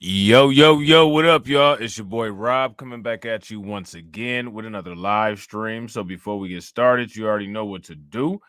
Yo, what up, y'all? It's your boy Rob coming back at you once again with another live stream. So before we get started, you already know what to do.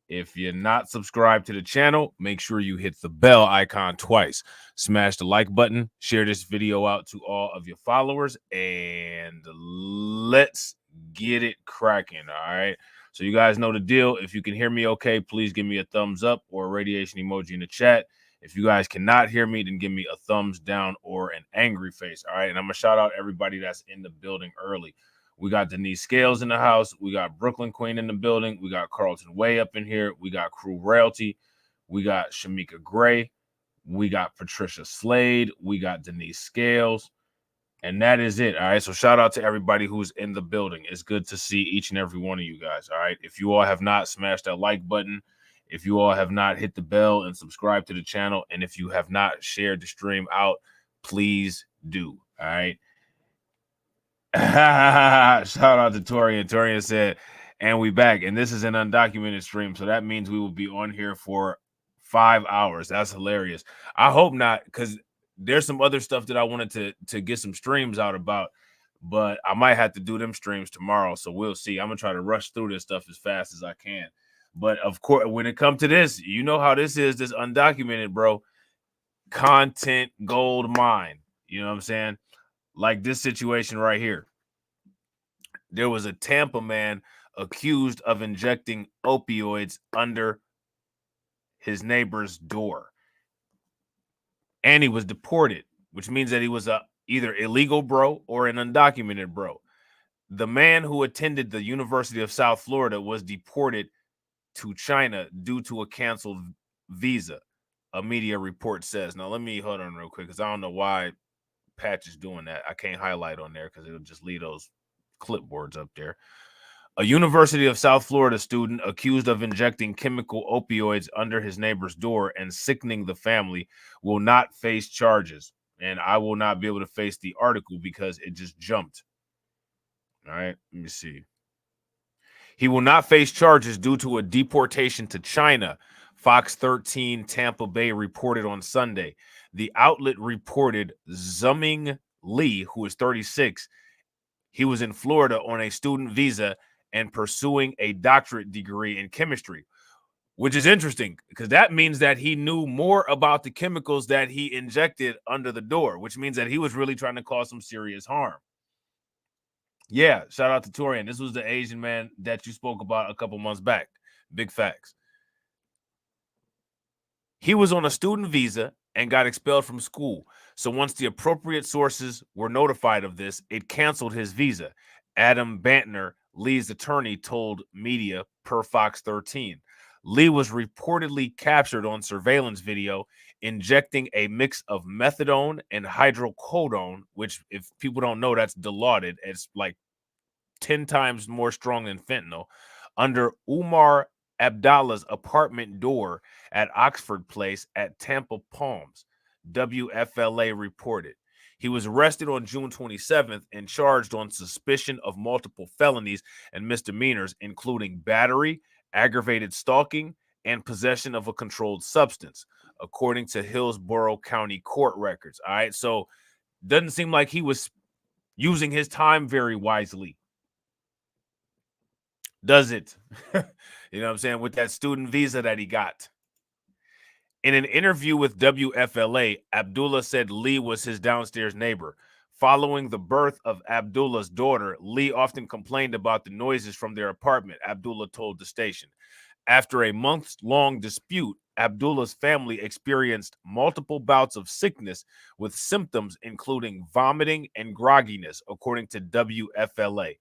If you're not subscribed to the channel, make sure you hit the bell icon twice. Smash the like button, share this video out to all of your followers, and let's get it cracking, all right? So you guys know the deal. If you can hear me okay, please give me a thumbs up or a radiation emoji in the chat. If you guys cannot hear me, then give me a thumbs down or an angry face, all right? And I'm going to shout out everybody that's in the building early. We got Denise Scales in the house. We got Brooklyn Queen in the building. We got Carlton Way up in here. We got Crew Royalty. We got Shamika Gray. We got Patricia Slade. We got Denise Scales. And that is it. All right. So shout out to everybody who's in the building. It's good to see each and every one of you guys. All right. If you all have not smashed that like button, if you all have not hit the bell and subscribed to the channel, and if you have not shared the stream out, please do. All right. Shout out to Torian. Torian said, and we back. And this is an undocumented stream. So that means we will be on here for 5 hours. That's hilarious. I hope not, because there's some other stuff that I wanted to get some streams out about, but I might have to do them streams tomorrow. So we'll see. I'm gonna try to rush through this stuff as fast as I can. But of course, when it comes to this, you know how this is, this undocumented, bro. Content gold mine. You know what I'm saying? Like this situation right here. There was a Tampa man accused of injecting opioids under his neighbor's door. And he was deported, which means that he was a either illegal bro or an undocumented bro. The man who attended the University of South Florida was deported to China due to a canceled visa, a media report says. Now, let me hold on real quick because I don't know why Patch is doing that. I can't highlight on there because it'll just leave those clipboards up there. A University of South Florida student accused of injecting chemical opioids under his neighbor's door and sickening the family will not face charges. And I will not be able to face the article because it just jumped. All right, let me see. He will not face charges due to a deportation to China, Fox 13 Tampa Bay reported on Sunday. The outlet reported Zuming Lee, who is 36, he was in Florida on a student visa and pursuing a doctorate degree in chemistry, which is interesting because that means that he knew more about the chemicals that he injected under the door, which means that he was really trying to cause some serious harm. Yeah, shout out to Torian. This was the Asian man that you spoke about a couple months back. Big facts. He was on a student visa and got expelled from school. So once the appropriate sources were notified of this, it canceled his visa. Adam Bantner, Lee's attorney, told media per Fox 13. Lee was reportedly captured on surveillance video injecting a mix of methadone and hydrocodone, which, if people don't know, that's dilaudid. It's like 10 times more strong than fentanyl, under Umar Abdallah's apartment door at Oxford Place at Tampa Palms, WFLA reported. He was arrested on June 27th and charged on suspicion of multiple felonies and misdemeanors, including battery, aggravated stalking, and possession of a controlled substance, according to Hillsborough County court records. All right, so doesn't seem like he was using his time very wisely. Does it? You know what I'm saying? With that student visa that he got. In an interview with WFLA, Abdullah said Lee was his downstairs neighbor. Following the birth of Abdullah's daughter, Lee often complained about the noises from their apartment, Abdullah told the station. After a months-long dispute, Abdullah's family experienced multiple bouts of sickness with symptoms including vomiting and grogginess, according to WFLA.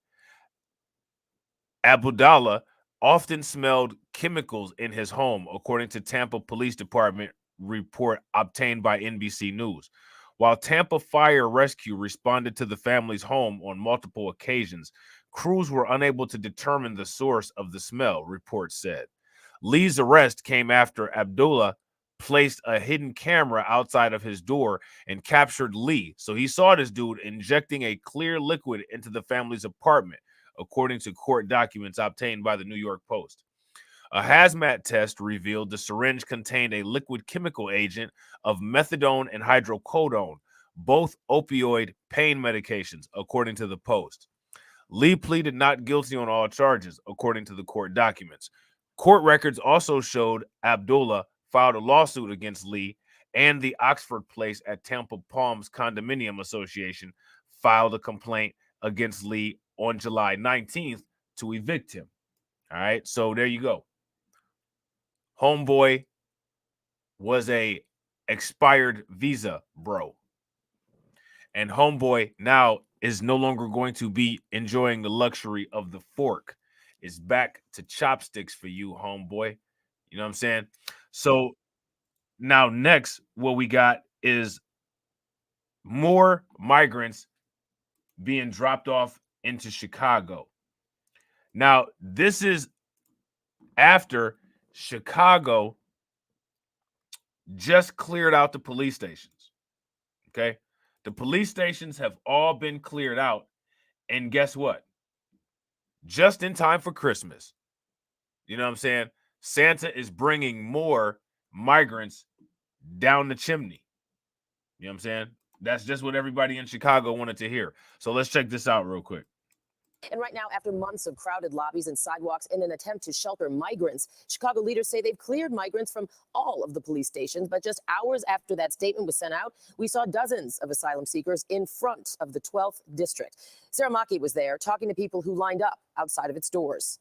Abdullah often smelled chemicals in his home, according to Tampa Police Department report obtained by NBC News. While Tampa Fire Rescue responded to the family's home on multiple occasions, crews were unable to determine the source of the smell, reports said. Lee's arrest came after Abdullah placed a hidden camera outside of his door and captured Lee. So he saw this dude injecting a clear liquid into the family's apartment, according to court documents obtained by the New York Post. A hazmat test revealed the syringe contained a liquid chemical agent of methadone and hydrocodone, both opioid pain medications, according to the Post. Lee pleaded not guilty on all charges, according to the court documents. Court records also showed Abdullah filed a lawsuit against Lee, and the Oxford Place at Tampa Palms Condominium Association filed a complaint against Lee on July 19th to evict him. All right, so there you go. Homeboy was a expired visa bro. And homeboy now is no longer going to be enjoying the luxury of the fork. It's back to chopsticks for you, homeboy. You know what I'm saying? So now next, what we got is more migrants being dropped off into Chicago. Now, this is after Chicago just cleared out the police stations. Okay? The police stations have all been cleared out. And guess what? Just in time for Christmas. You know what I'm saying? Santa is bringing more migrants down the chimney. You know what I'm saying? That's just what everybody in Chicago wanted to hear. So let's check this out real quick. And right now, after months of crowded lobbies and sidewalks in an attempt to shelter migrants, Chicago leaders say they've cleared migrants from all of the police stations. But just hours after that statement was sent out, we saw dozens of asylum seekers in front of the 12th district. Sarah Maki was there talking to people who lined up outside of its doors.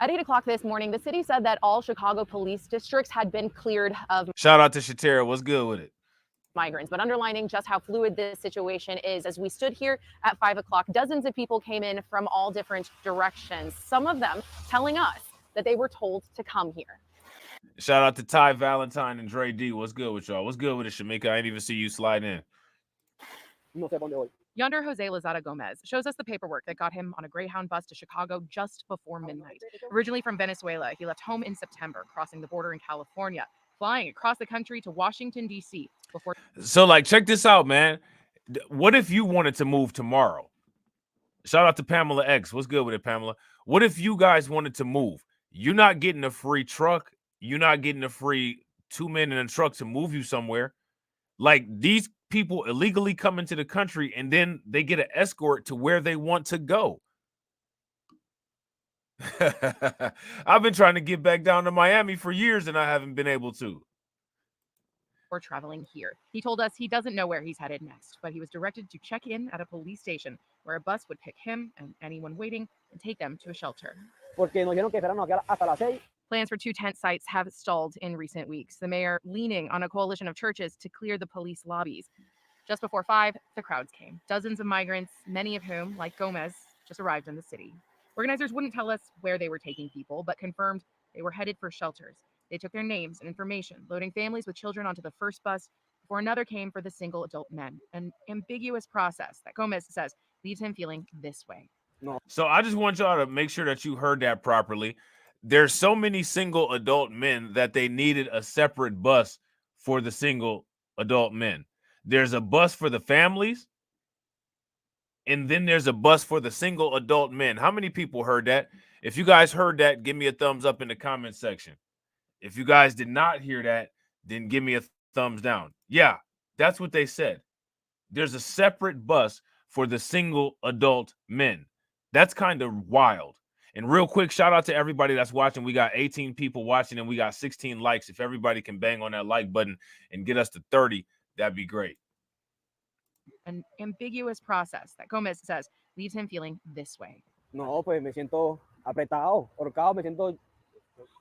At 8 o'clock this morning, the city said that all Chicago police districts had been cleared of Shout out to Shatera. What's good with it? Migrants, but underlining just how fluid this situation is. As we stood here at 5 o'clock, dozens of people came in from all different directions, some of them telling us that they were told to come here. Shout out to Ty Valentine and Dre D. What's good with y'all? What's good with it, Shamika? I didn't even see you slide in. Yonder Jose Lozada Gomez shows us the paperwork that got him on a Greyhound bus to Chicago just before midnight. Originally from Venezuela, he left home in September, crossing the border in California, flying across the country to Washington, D.C. before. So, like, check this out, man. What if you wanted to move tomorrow? Shout out to Pamela X. What's good with it, Pamela? What if you guys wanted to move? You're not getting a free truck. You're not getting a free 2 men in a truck to move you somewhere. Like, these people illegally come into the country and then they get an escort to where they want to go. I've been trying to get back down to Miami for years and I haven't been able to. Or traveling here. He told us he doesn't know where he's headed next, but he was directed to check in at a police station where a bus would pick him and anyone waiting and take them to a shelter. Plans for 2 tent sites have stalled in recent weeks, the mayor leaning on a coalition of churches to clear the police lobbies. Just before 5, the crowds came. Dozens of migrants, many of whom, like Gomez, just arrived in the city. Organizers wouldn't tell us where they were taking people, but confirmed they were headed for shelters. They took their names and information, loading families with children onto the first bus before another came for the single adult men. An ambiguous process that Gomez says leaves him feeling this way. So I just want y'all to make sure that you heard that properly. There's so many single adult men that they needed a separate bus for the single adult men. There's a bus for the families, and then there's a bus for the single adult men. How many people heard that? If you guys heard that, give me a thumbs up in the comment section. If you guys did not hear that, then give me a thumbs down. Yeah, that's what they said. There's a separate bus for the single adult men. That's kind of wild. And real quick, shout out to everybody that's watching. We got 18 people watching and we got 16 likes. If everybody can bang on that like button and get us to 30, that'd be great. An ambiguous process that Gomez says leaves him feeling this way. No, pues me siento apretado, ahorcado, me siento.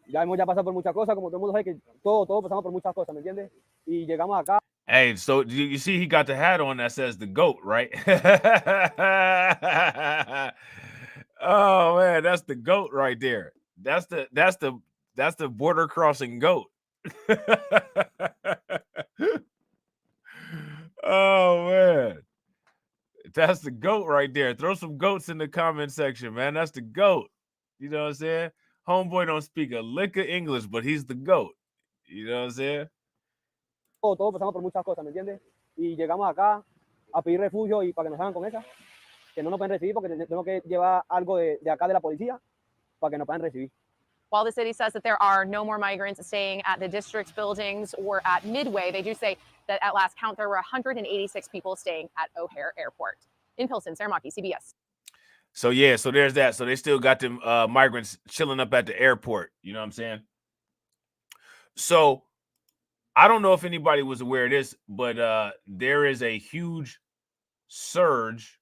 Ya hemos pasado por muchas cosas, como todo el mundo sabe que todos pasamos por muchas cosas, ¿me entiendes? Y llegamos acá. Hey, so you see he got the hat on that says the GOAT, right? Oh man, that's the GOAT right there. That's the border crossing GOAT. Oh man. That's the GOAT right there. Throw some goats in the comment section, man. That's the GOAT. You know what I'm saying? Homeboy don't speak a lick of English, but he's the GOAT. You know what I'm saying? Todos pasamos por muchas cosas, ¿me entiendes? Y llegamos acá a pedir refugio y para que nos hagan con esa, que no nos pueden recibir porque tenemos que llevar algo de acá de la policía para que nos puedan recibir. While the city says that there are no more migrants staying at the district buildings or at Midway, they do say that at last count, there were 186 people staying at O'Hare Airport. In Pilsen, Sarah Maki, CBS. So, yeah, so there's that. So they still got them migrants chilling up at the airport. You know what I'm saying? So I don't know if anybody was aware of this, but there is a huge surge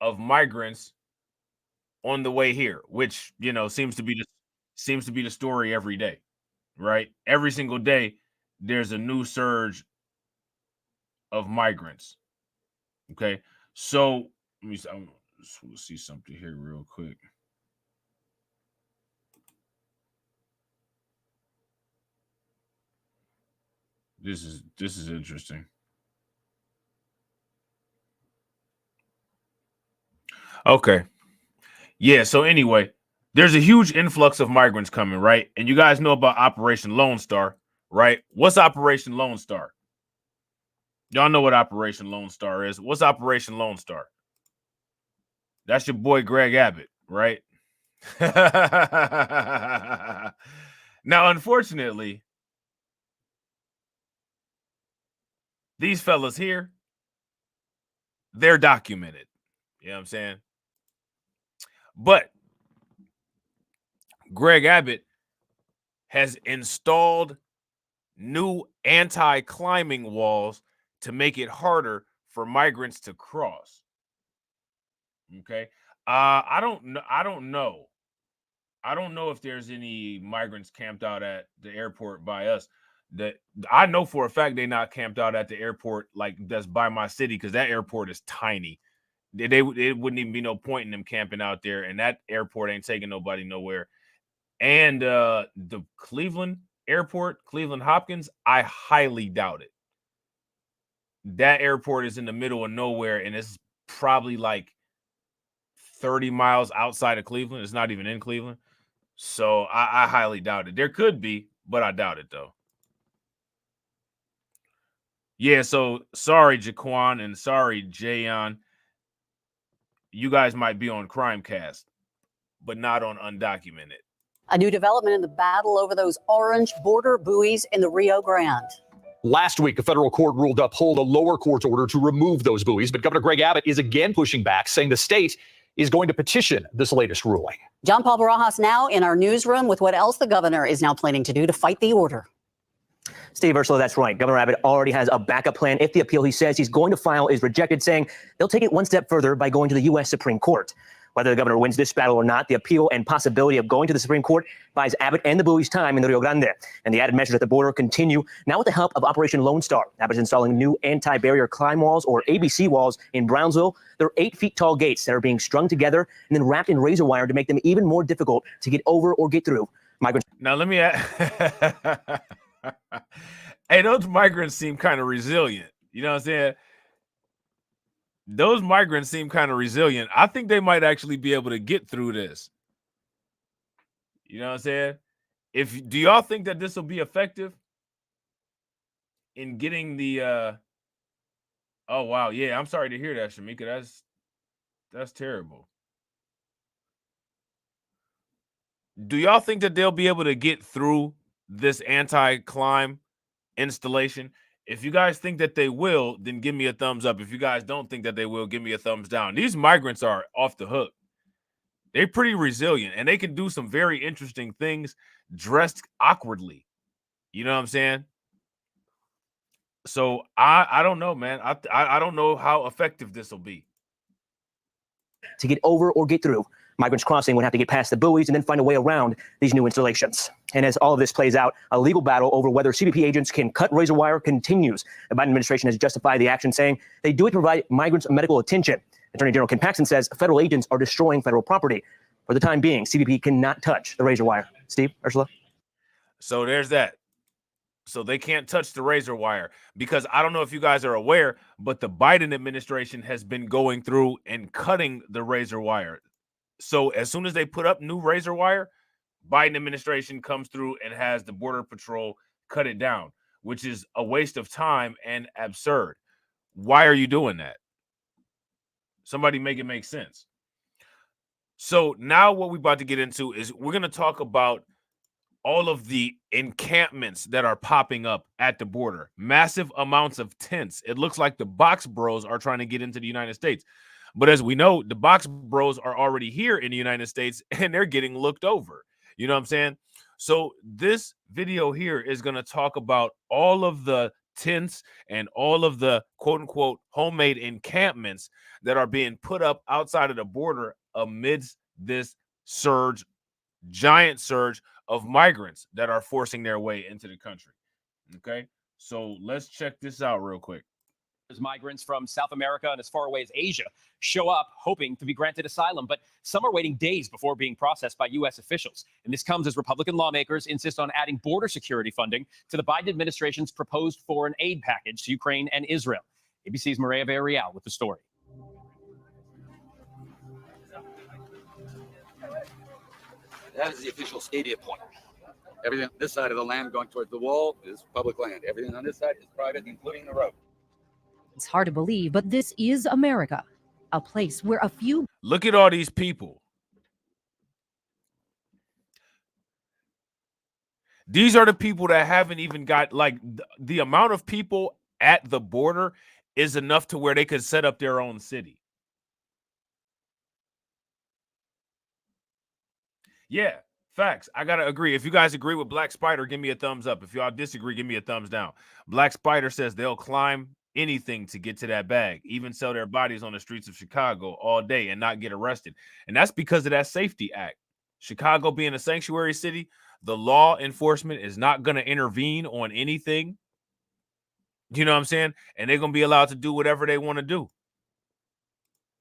of migrants on the way here, which, you know, seems to be the story every day, right? Every single day, there's a new surge of migrants. Okay, so let me see something here real quick. This is interesting. Okay. Yeah, so anyway, there's a huge influx of migrants coming, right? And you guys know about Operation Lone Star, right? What's Operation Lone Star? Y'all know what Operation Lone Star is. What's Operation Lone Star? That's your boy Greg Abbott, right? Now, unfortunately, these fellas here, they're documented. You know what I'm saying? But Greg Abbott has installed new anti-climbing walls to make it harder for migrants to cross. Okay. I don't know if there's any migrants camped out at the airport by us. That I know for a fact they're not camped out at the airport like that's by my city, because that airport is tiny. It wouldn't even be no point in them camping out there, and that airport ain't taking nobody nowhere. And the Cleveland airport, Cleveland Hopkins, I highly doubt it. That airport is in the middle of nowhere, and it's probably like 30 miles outside of Cleveland. It's not even in Cleveland. So I highly doubt it. There could be, but I doubt it, though. Yeah, so sorry, Jaquan, and sorry, Jayon. You guys might be on Crimecast, but not on Undocumented. A new development in the battle over those orange border buoys in the Rio Grande. Last week, a federal court ruled to uphold a lower court's order to remove those buoys, but Governor Greg Abbott is again pushing back, saying the state is going to petition this latest ruling. John Paul Barajas now in our newsroom with what else the governor is now planning to do to fight the order. Steve, Ursula, that's right. Governor Abbott already has a backup plan if the appeal he says he's going to file is rejected, saying they'll take it one step further by going to the U.S. Supreme Court. Whether the governor wins this battle or not, the appeal and possibility of going to the Supreme Court buys Abbott and the buoys time in the Rio Grande. And the added measures at the border continue, now with the help of Operation Lone Star. Abbott's installing new anti-barrier climb walls, or ABC walls, in Brownsville. They're 8 feet tall gates that are being strung together and then wrapped in razor wire to make them even more difficult to get over or get through. Migrants. Now, let me hey, those migrants seem kind of resilient. You know what I'm saying? Those migrants seem kind of resilient. I think they might actually be able to get through this. You know what I'm saying? Do y'all think that this will be effective in getting the oh wow, yeah, I'm sorry to hear that, Shamika. That's terrible. Do y'all think that they'll be able to get through this anti-climb installation? If you guys think that they will, then give me a thumbs up. If you guys don't think that they will, give me a thumbs down. These migrants are off the hook. They're pretty resilient, and they can do some very interesting things dressed awkwardly. You know what I'm saying? So I don't know, man. I don't know how effective this will be. To get over or get through, migrants crossing would have to get past the buoys and then find a way around these new installations. And as all of this plays out, a legal battle over whether CBP agents can cut razor wire continues. The Biden administration has justified the action, saying they do it to provide migrants medical attention. Attorney General Ken Paxton says federal agents are destroying federal property. For the time being, CBP cannot touch the razor wire. Steve, Ursula? So there's that. So they can't touch the razor wire, because I don't know if you guys are aware, but the Biden administration has been going through and cutting the razor wire. So as soon as they put up new razor wire, Biden administration comes through and has the Border Patrol cut it down, which is a waste of time and absurd. Why are you doing that? Somebody make it make sense. So now what we're about to get into is we're going to talk about all of the encampments that are popping up at the border. Massive amounts of tents. It looks like the Box Bros are trying to get into the United States. But as we know, the Box Bros are already here in the United States and they're getting looked over. You know what I'm saying? So this video here is going to talk about all of the tents and all of the quote unquote homemade encampments that are being put up outside of the border amidst this surge, giant surge of migrants that are forcing their way into the country. Okay, so let's check this out real quick. As migrants from South America and as far away as Asia show up hoping to be granted asylum, but some are waiting days before being processed by U.S. officials. And this comes as Republican lawmakers insist on adding border security funding to the Biden administration's proposed foreign aid package to Ukraine and Israel. ABC's Maria Villarreal with the story. That is the official stadia point. Everything on this side of the land going towards the wall is public land. Everything on this side is private, including the road. It's hard to believe, but this is America, a place where a few... Look at all these people. These are the people that haven't even got, like, the amount of people at the border is enough to where they could set up their own city. Yeah, facts. I gotta agree. If you guys agree with Black Spider, give me a thumbs up. If y'all disagree, give me a thumbs down. Black Spider says they'll climb anything to get to that bag, even sell their bodies on the streets of Chicago all day and not get arrested. And that's because of that Safety Act. Chicago being a sanctuary city, the law enforcement is not going to intervene on anything. You know what I'm saying? And they're going to be allowed to do whatever they want to do.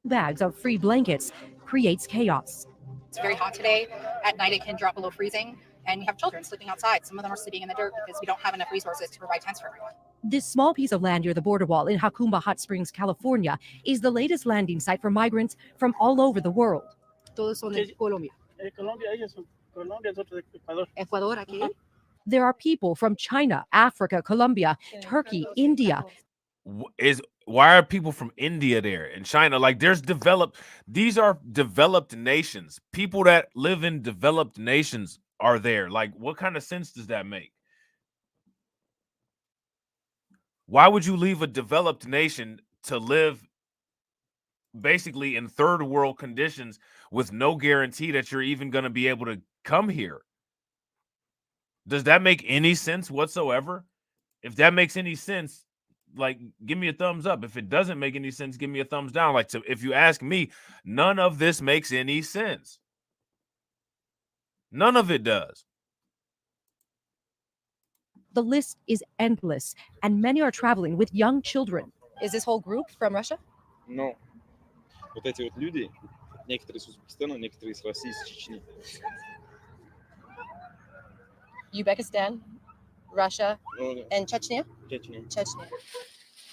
bags of free blankets creates chaos. It's very hot today. At night, it can drop below freezing. And we have children sleeping outside. Some of them are sleeping in the dirt because we don't have enough resources to provide tents for everyone. This small piece of land near the border wall in Jacumba Hot Springs, California, is the latest landing site for migrants from all over the world. Todos son de Colombia. Ecuador, aquí. There are people from China, Africa, Colombia, Turkey, India. Why are people from India there and China? Like, these are developed nations. People that live in developed nations are there. Like, what kind of sense does that make? Why would you leave a developed nation to live basically in third world conditions with no guarantee that you're even going to be able to come here? Does that make any sense whatsoever? If that makes any sense, like, give me a thumbs up. If it doesn't make any sense, give me a thumbs down. Like, so if you ask me, none of this makes any sense. None of it does. The list is endless, and many are traveling with young children. Is this whole group from Russia? No. Вот эти вот люди, некоторые из Узбекистана, некоторые из России, из Чечни. Uzbekistan, Russia, and Chechnya? Chechnya.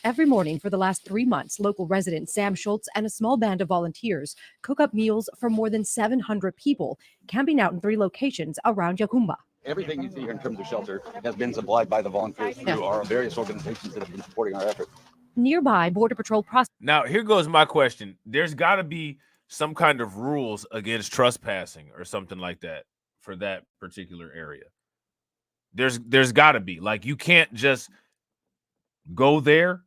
Every morning for the last 3 months, local resident Sam Schultz and a small band of volunteers cook up meals for more than 700 people, camping out in 3 locations around Jacumba. Everything you see here in terms of shelter has been supplied by the volunteers through our various organizations that have been supporting our effort. Nearby, Border Patrol Now, here goes my question. There's got to be some kind of rules against trespassing or something like that for that particular area. There's got to be. Like, you can't just go there,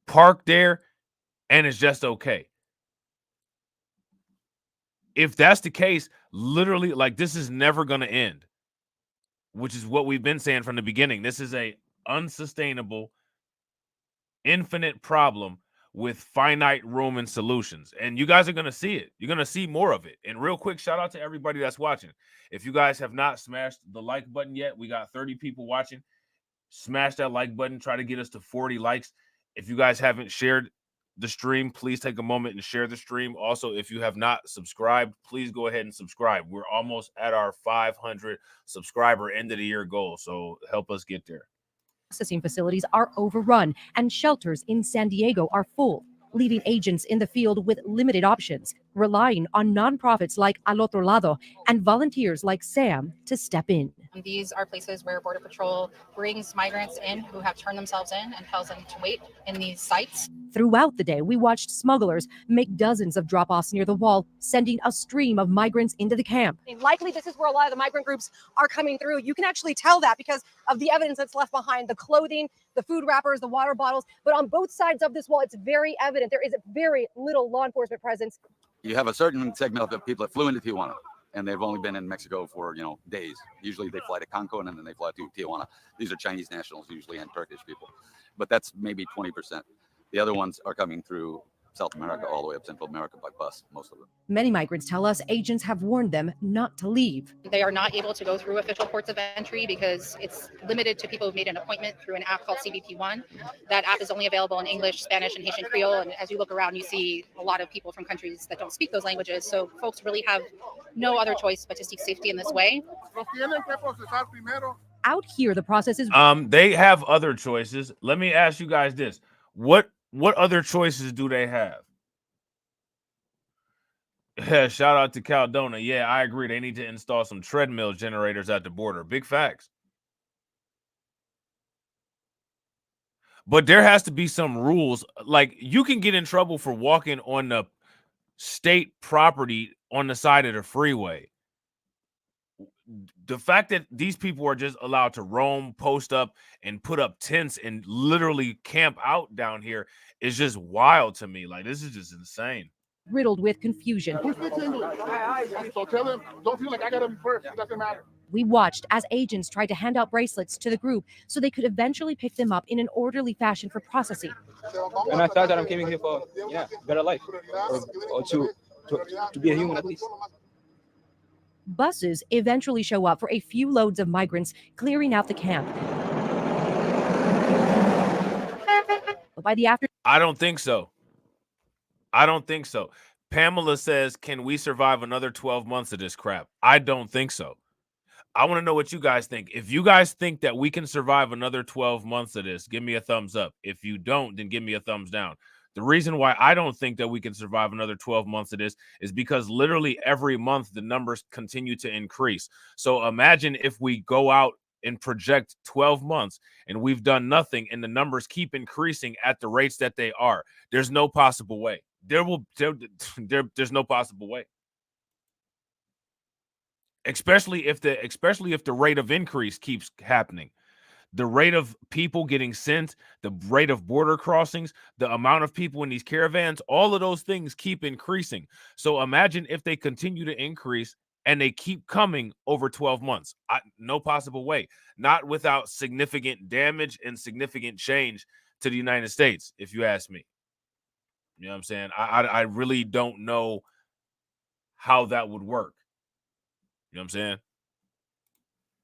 park there, and it's just okay. If that's the case, literally, like, this is never going to end, which is what we've been saying from the beginning. This is a unsustainable, infinite problem with finite room and solutions. And you guys are going to see it. You're going to see more of it. And real quick, shout out to everybody that's watching. If you guys have not smashed the like button yet, we got 30 people watching. Smash that like button. Try to get us to 40 likes. If you guys haven't shared the stream, please take a moment and share the stream. Also, if you have not subscribed, please go ahead and subscribe. We're almost at our 500 subscriber end of the year goal. So help us get there. Processing facilities are overrun and shelters in San Diego are full, leaving agents in the field with limited options, relying on nonprofits like Al Otro Lado and volunteers like Sam to step in. These are places where Border Patrol brings migrants in who have turned themselves in and tells them to wait in these sites. Throughout the day, we watched smugglers make dozens of drop-offs near the wall, sending a stream of migrants into the camp. Likely this is where a lot of the migrant groups are coming through. You can actually tell that because of the evidence that's left behind, the clothing, the food wrappers, the water bottles. But on both sides of this wall, it's very evident there is very little law enforcement presence. You have a certain segment of people that flew into Tijuana, and they've only been in Mexico for, days. Usually they fly to Cancun and then they fly to Tijuana. These are Chinese nationals usually and Turkish people, but that's maybe 20%. The other ones are coming through South America all the way up Central America by bus, most of them. Many migrants tell us agents have warned them not to leave. They are not able to go through official ports of entry because it's limited to people who've made an appointment through an app called CBP1. That app is only available in English, Spanish, and Haitian Creole. And as you look around, you see a lot of people from countries that don't speak those languages. So folks really have no other choice but to seek safety in this way. Out here, the process is... They have other choices. Let me ask you guys this. What other choices do they have? Shout out to Caldona. Yeah, I agree. They need to install some treadmill generators at the border. Big facts. But there has to be some rules. Like, you can get in trouble for walking on the state property on the side of the freeway. The fact that these people are just allowed to roam, post up, and put up tents and literally camp out down here is just wild to me. Like, this is just insane. Riddled with confusion. So tell them, don't feel like I gotta be first. It doesn't matter. We watched as agents tried to hand out bracelets to the group so they could eventually pick them up in an orderly fashion for processing. And I thought that I'm coming here for, better life, or to be a human at least. Buses eventually show up for a few loads of migrants clearing out the camp. But by the afternoon, I don't think so. I don't think so. Pamela says, can we survive another 12 months of this crap? I don't think so. I want to know what you guys think. If you guys think that we can survive another 12 months of this, give me a thumbs up. If you don't, then give me a thumbs down. The reason why I don't think that we can survive another 12 months of this is because literally every month the numbers continue to increase. So imagine if we go out and project 12 months and we've done nothing and the numbers keep increasing at the rates that they are. There's no possible way. There's no possible way. Especially if the rate of increase keeps happening. The rate of people getting sent, the rate of border crossings, the amount of people in these caravans, all of those things keep increasing. So imagine if they continue to increase and they keep coming over 12 months. No possible way. Not without significant damage and significant change to the United States, if you ask me. You know what I'm saying? I really don't know how that would work. You know what I'm saying?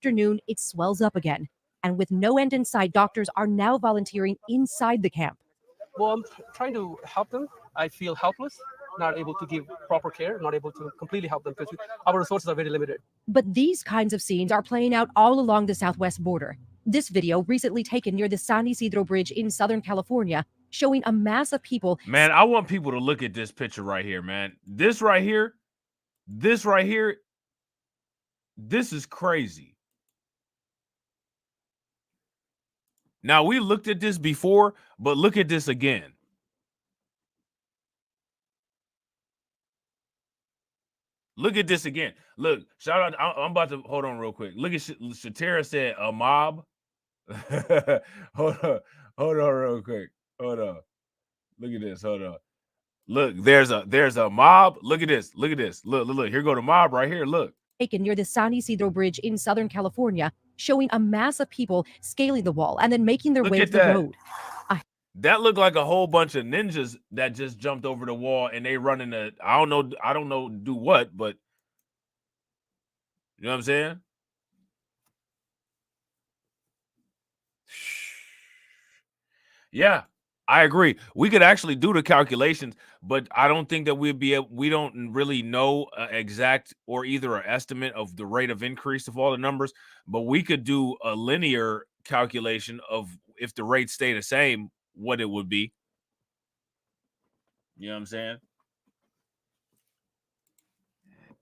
afternoon, it swells up again. And with no end in sight, doctors are now volunteering inside the camp. Well, I'm trying to help them. I feel helpless, not able to give proper care, not able to completely help them because our resources are very limited. But these kinds of scenes are playing out all along the southwest border. This video, recently taken near the San Isidro Bridge in Southern California, showing a mass of people. Man, I want people to look at this picture right here, man. This right here, this is crazy. Now, we looked at this before, but look at this again. Look at this again. Look, shout out. I'm about to hold on real quick. Look at Shatera said a mob. Hold on real quick. Hold on. Look at this. Hold on. Look, there's a mob. Look at this. Look at this. Look. Here go the mob right here. Look. Taken near the San Isidro Bridge in Southern California, showing a mass of people scaling the wall and then making their way to the road. That looked like a whole bunch of ninjas that just jumped over the wall and they running I don't know do what, but you know what I'm saying? Yeah, I agree. We could actually do the calculations, but I don't think that we don't really know exact or either an estimate of the rate of increase of all the numbers, but we could do a linear calculation of if the rate stay the same, what it would be. You know what I'm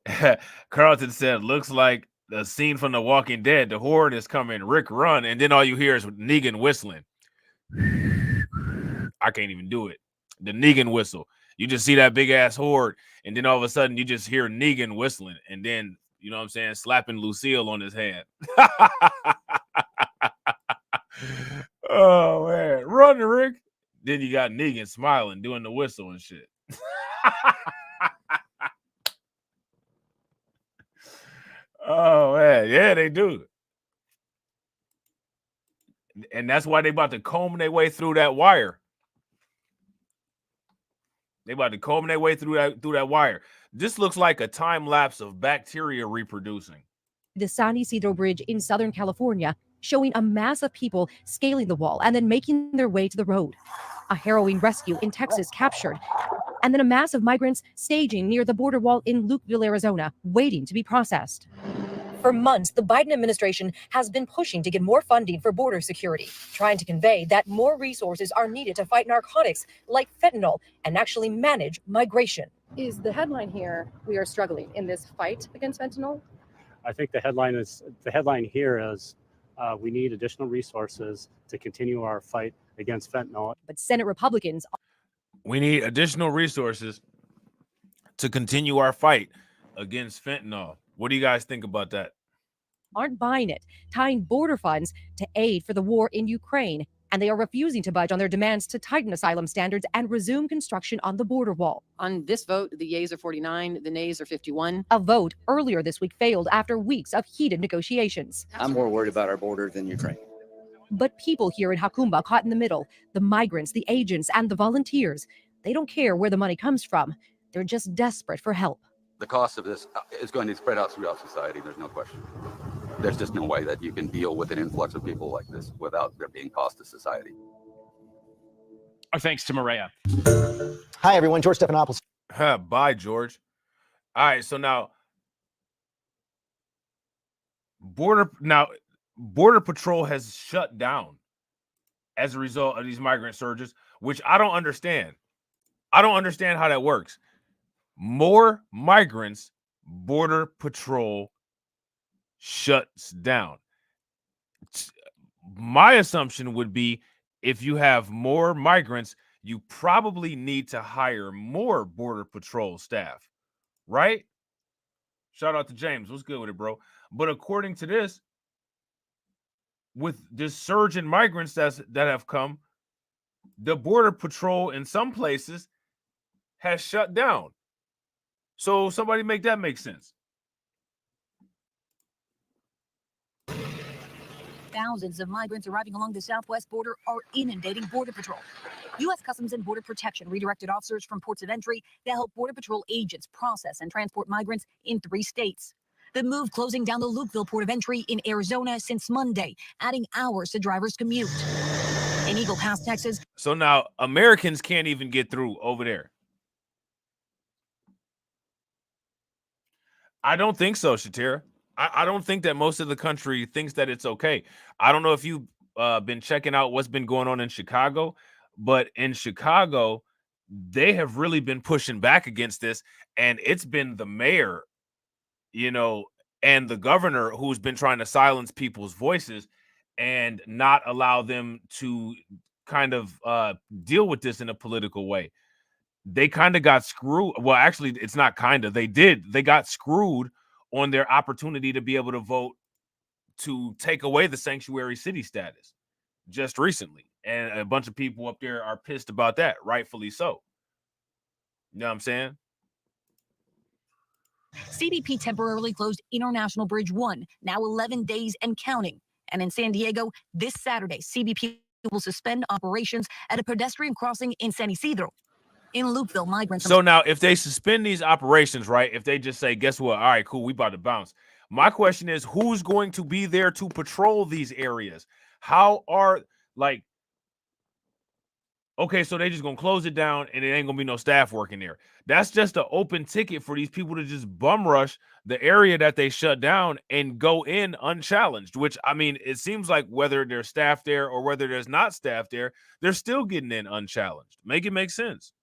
saying? Carlton said, looks like the scene from The Walking Dead. The horde is coming, Rick run, and then all you hear is Negan whistling. I can't even do it. The Negan whistle. You just see that big ass horde, and then all of a sudden you just hear Negan whistling, and then you know what I'm saying, slapping Lucille on his hand. Oh man, run, Rick. Then you got Negan smiling, doing the whistle and shit. Oh man, yeah, they do. And that's why they about to comb their way through that wire. They about to comb their way through that wire. This looks like a time lapse of bacteria reproducing. The San Isidro Bridge in Southern California, showing a mass of people scaling the wall and then making their way to the road. A harrowing rescue in Texas captured, and then a mass of migrants staging near the border wall in Lukeville, Arizona, waiting to be processed. For months, the Biden administration has been pushing to get more funding for border security, trying to convey that more resources are needed to fight narcotics like fentanyl and actually manage migration. Is the headline here, we are struggling in this fight against fentanyl? I think the headline here is we need additional resources to continue our fight against fentanyl. But Senate Republicans, we need additional resources to continue our fight against fentanyl. What do you guys think about that? aren't buying it, tying border funds to aid for the war in Ukraine. And they are refusing to budge on their demands to tighten asylum standards and resume construction on the border wall. On this vote, the yeas are 49, the nays are 51. A vote earlier this week failed after weeks of heated negotiations. I'm more worried about our border than Ukraine. But people here in Jacumba caught in the middle, the migrants, the agents, and the volunteers, they don't care where the money comes from. They're just desperate for help. The cost of this is going to spread out throughout society. There's no question. There's just no way that you can deal with an influx of people like this without there being cost to society. Our thanks to Maria. Hi, everyone. George Stephanopoulos. Bye, George. All right, so now Border Patrol has shut down as a result of these migrant surges, which I don't understand. I don't understand how that works. More migrants, Border Patrol shuts down. My assumption would be if you have more migrants, you probably need to hire more Border Patrol staff, right? Shout out to James. What's good with it, bro? But according to this, with this surge in migrants that have come, the Border Patrol in some places has shut down. So somebody make that make sense. Thousands of migrants arriving along the southwest border are inundating Border Patrol. U.S. Customs and Border Protection redirected officers from ports of entry to help Border Patrol agents process and transport migrants in 3 states. The move closing down the Lukeville port of entry in Arizona since Monday, adding hours to drivers' commute. In Eagle Pass, Texas. So now Americans can't even get through over there. I don't think so, Shatira. I don't think that most of the country thinks that it's okay. I don't know if you've been checking out what's been going on in Chicago, but in Chicago, they have really been pushing back against this, and it's been the mayor, and the governor who's been trying to silence people's voices and not allow them to kind of deal with this in a political way. They kind of got screwed. Well, actually, it's not kind of. They did. They got screwed on their opportunity to be able to vote to take away the sanctuary city status just recently. And a bunch of people up there are pissed about that, rightfully so. You know what I'm saying? CBP temporarily closed International Bridge 1, now 11 days and counting. And in San Diego, this Saturday, CBP will suspend operations at a pedestrian crossing in San Isidro. In Lukeville, migrants. So now, if they suspend these operations, right? If they just say, guess what? All right, cool, we about to bounce. My question is, who's going to be there to patrol these areas? How are, okay, so they just going to close it down and it ain't going to be no staff working there. That's just an open ticket for these people to just bum rush the area that they shut down and go in unchallenged, which, I mean, it seems like whether there's staff there or whether there's not staff there, they're still getting in unchallenged. Make it make sense.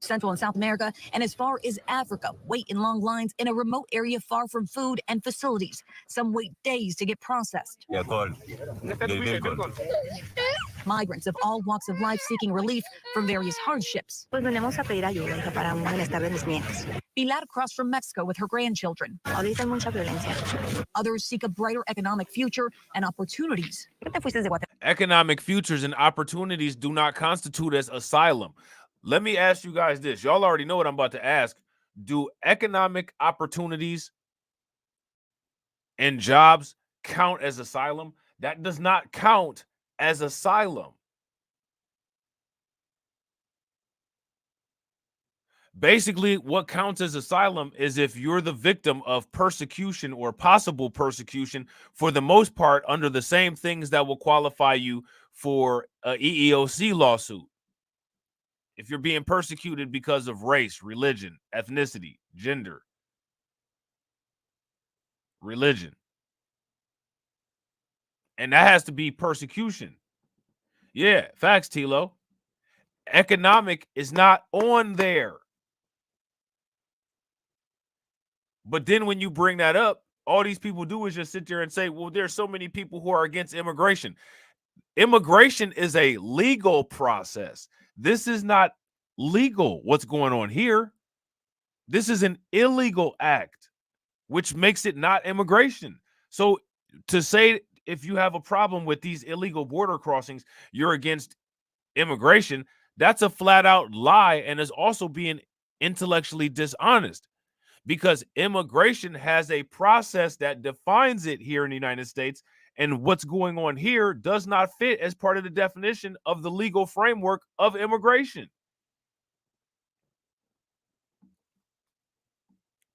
Central and South America, and as far as Africa, wait in long lines in a remote area far from food and facilities. Some wait days to get processed. Yeah, good. migrants of all walks of life seeking relief from various hardships. Pues venimos a pedir ayuda, hija, para un bienestar de mis nietos. Pilar crossed from Mexico with her grandchildren. Ahorita hay mucha violencia. Others seek a brighter economic future and opportunities. Economic futures and opportunities do not constitute as asylum. Let me ask you guys this. Y'all already know what I'm about to ask. Do economic opportunities and jobs count as asylum? That does not count as asylum. Basically, what counts as asylum is if you're the victim of persecution or possible persecution, for the most part, under the same things that will qualify you for an EEOC lawsuit. If you're being persecuted because of race, religion, ethnicity, gender, religion. And that has to be persecution. Yeah, facts, Tilo. Economic is not on there. But then when you bring that up, all these people do is just sit there and say, well, there's so many people who are against immigration. Immigration is a legal process. This is not legal, what's going on here. This is an illegal act, which makes it not immigration. So to say if you have a problem with these illegal border crossings, you're against immigration, that's a flat out lie and is also being intellectually dishonest. Because immigration has a process that defines it here in the United States, and what's going on here does not fit as part of the definition of the legal framework of immigration.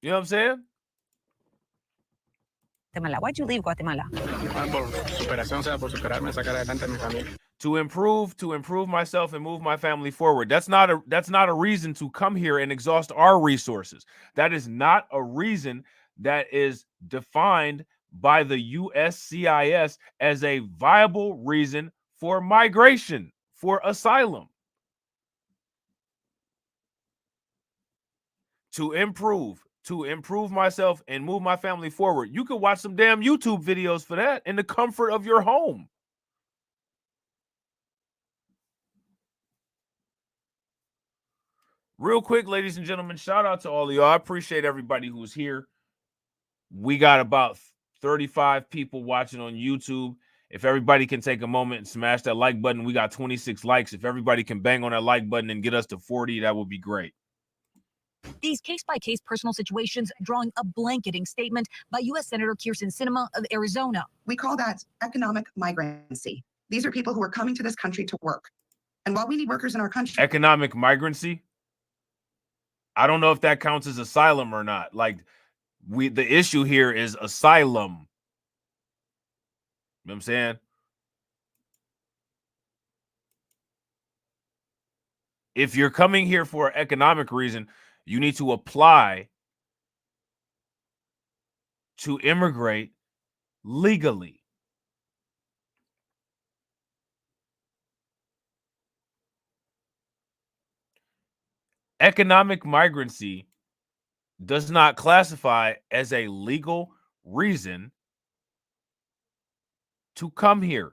You know what I'm saying? Guatemala. Why'd you leave Guatemala? To improve myself and move my family forward. That's not a reason to come here and exhaust our resources. That is not a reason that is defined by the USCIS as a viable reason for migration, for asylum. To improve myself and move my family forward. You can watch some damn YouTube videos for that in the comfort of your home. Real quick, ladies and gentlemen, shout out to all of y'all. I appreciate everybody who's here. We got about 35 people watching on YouTube. If everybody can take a moment and smash that like button, we got 26 likes. If everybody can bang on that like button and get us to 40, that would be great. These case-by-case personal situations drawing a blanketing statement by U.S. Senator Kyrsten Sinema of Arizona. We call that economic migrancy. These are people who are coming to this country to work. And while we need workers in our country... Economic migrancy? I don't know if that counts as asylum or not. Like, the issue here is asylum. You know what I'm saying? If you're coming here for an economic reason, you need to apply to immigrate legally. Economic migrancy does not classify as a legal reason to come here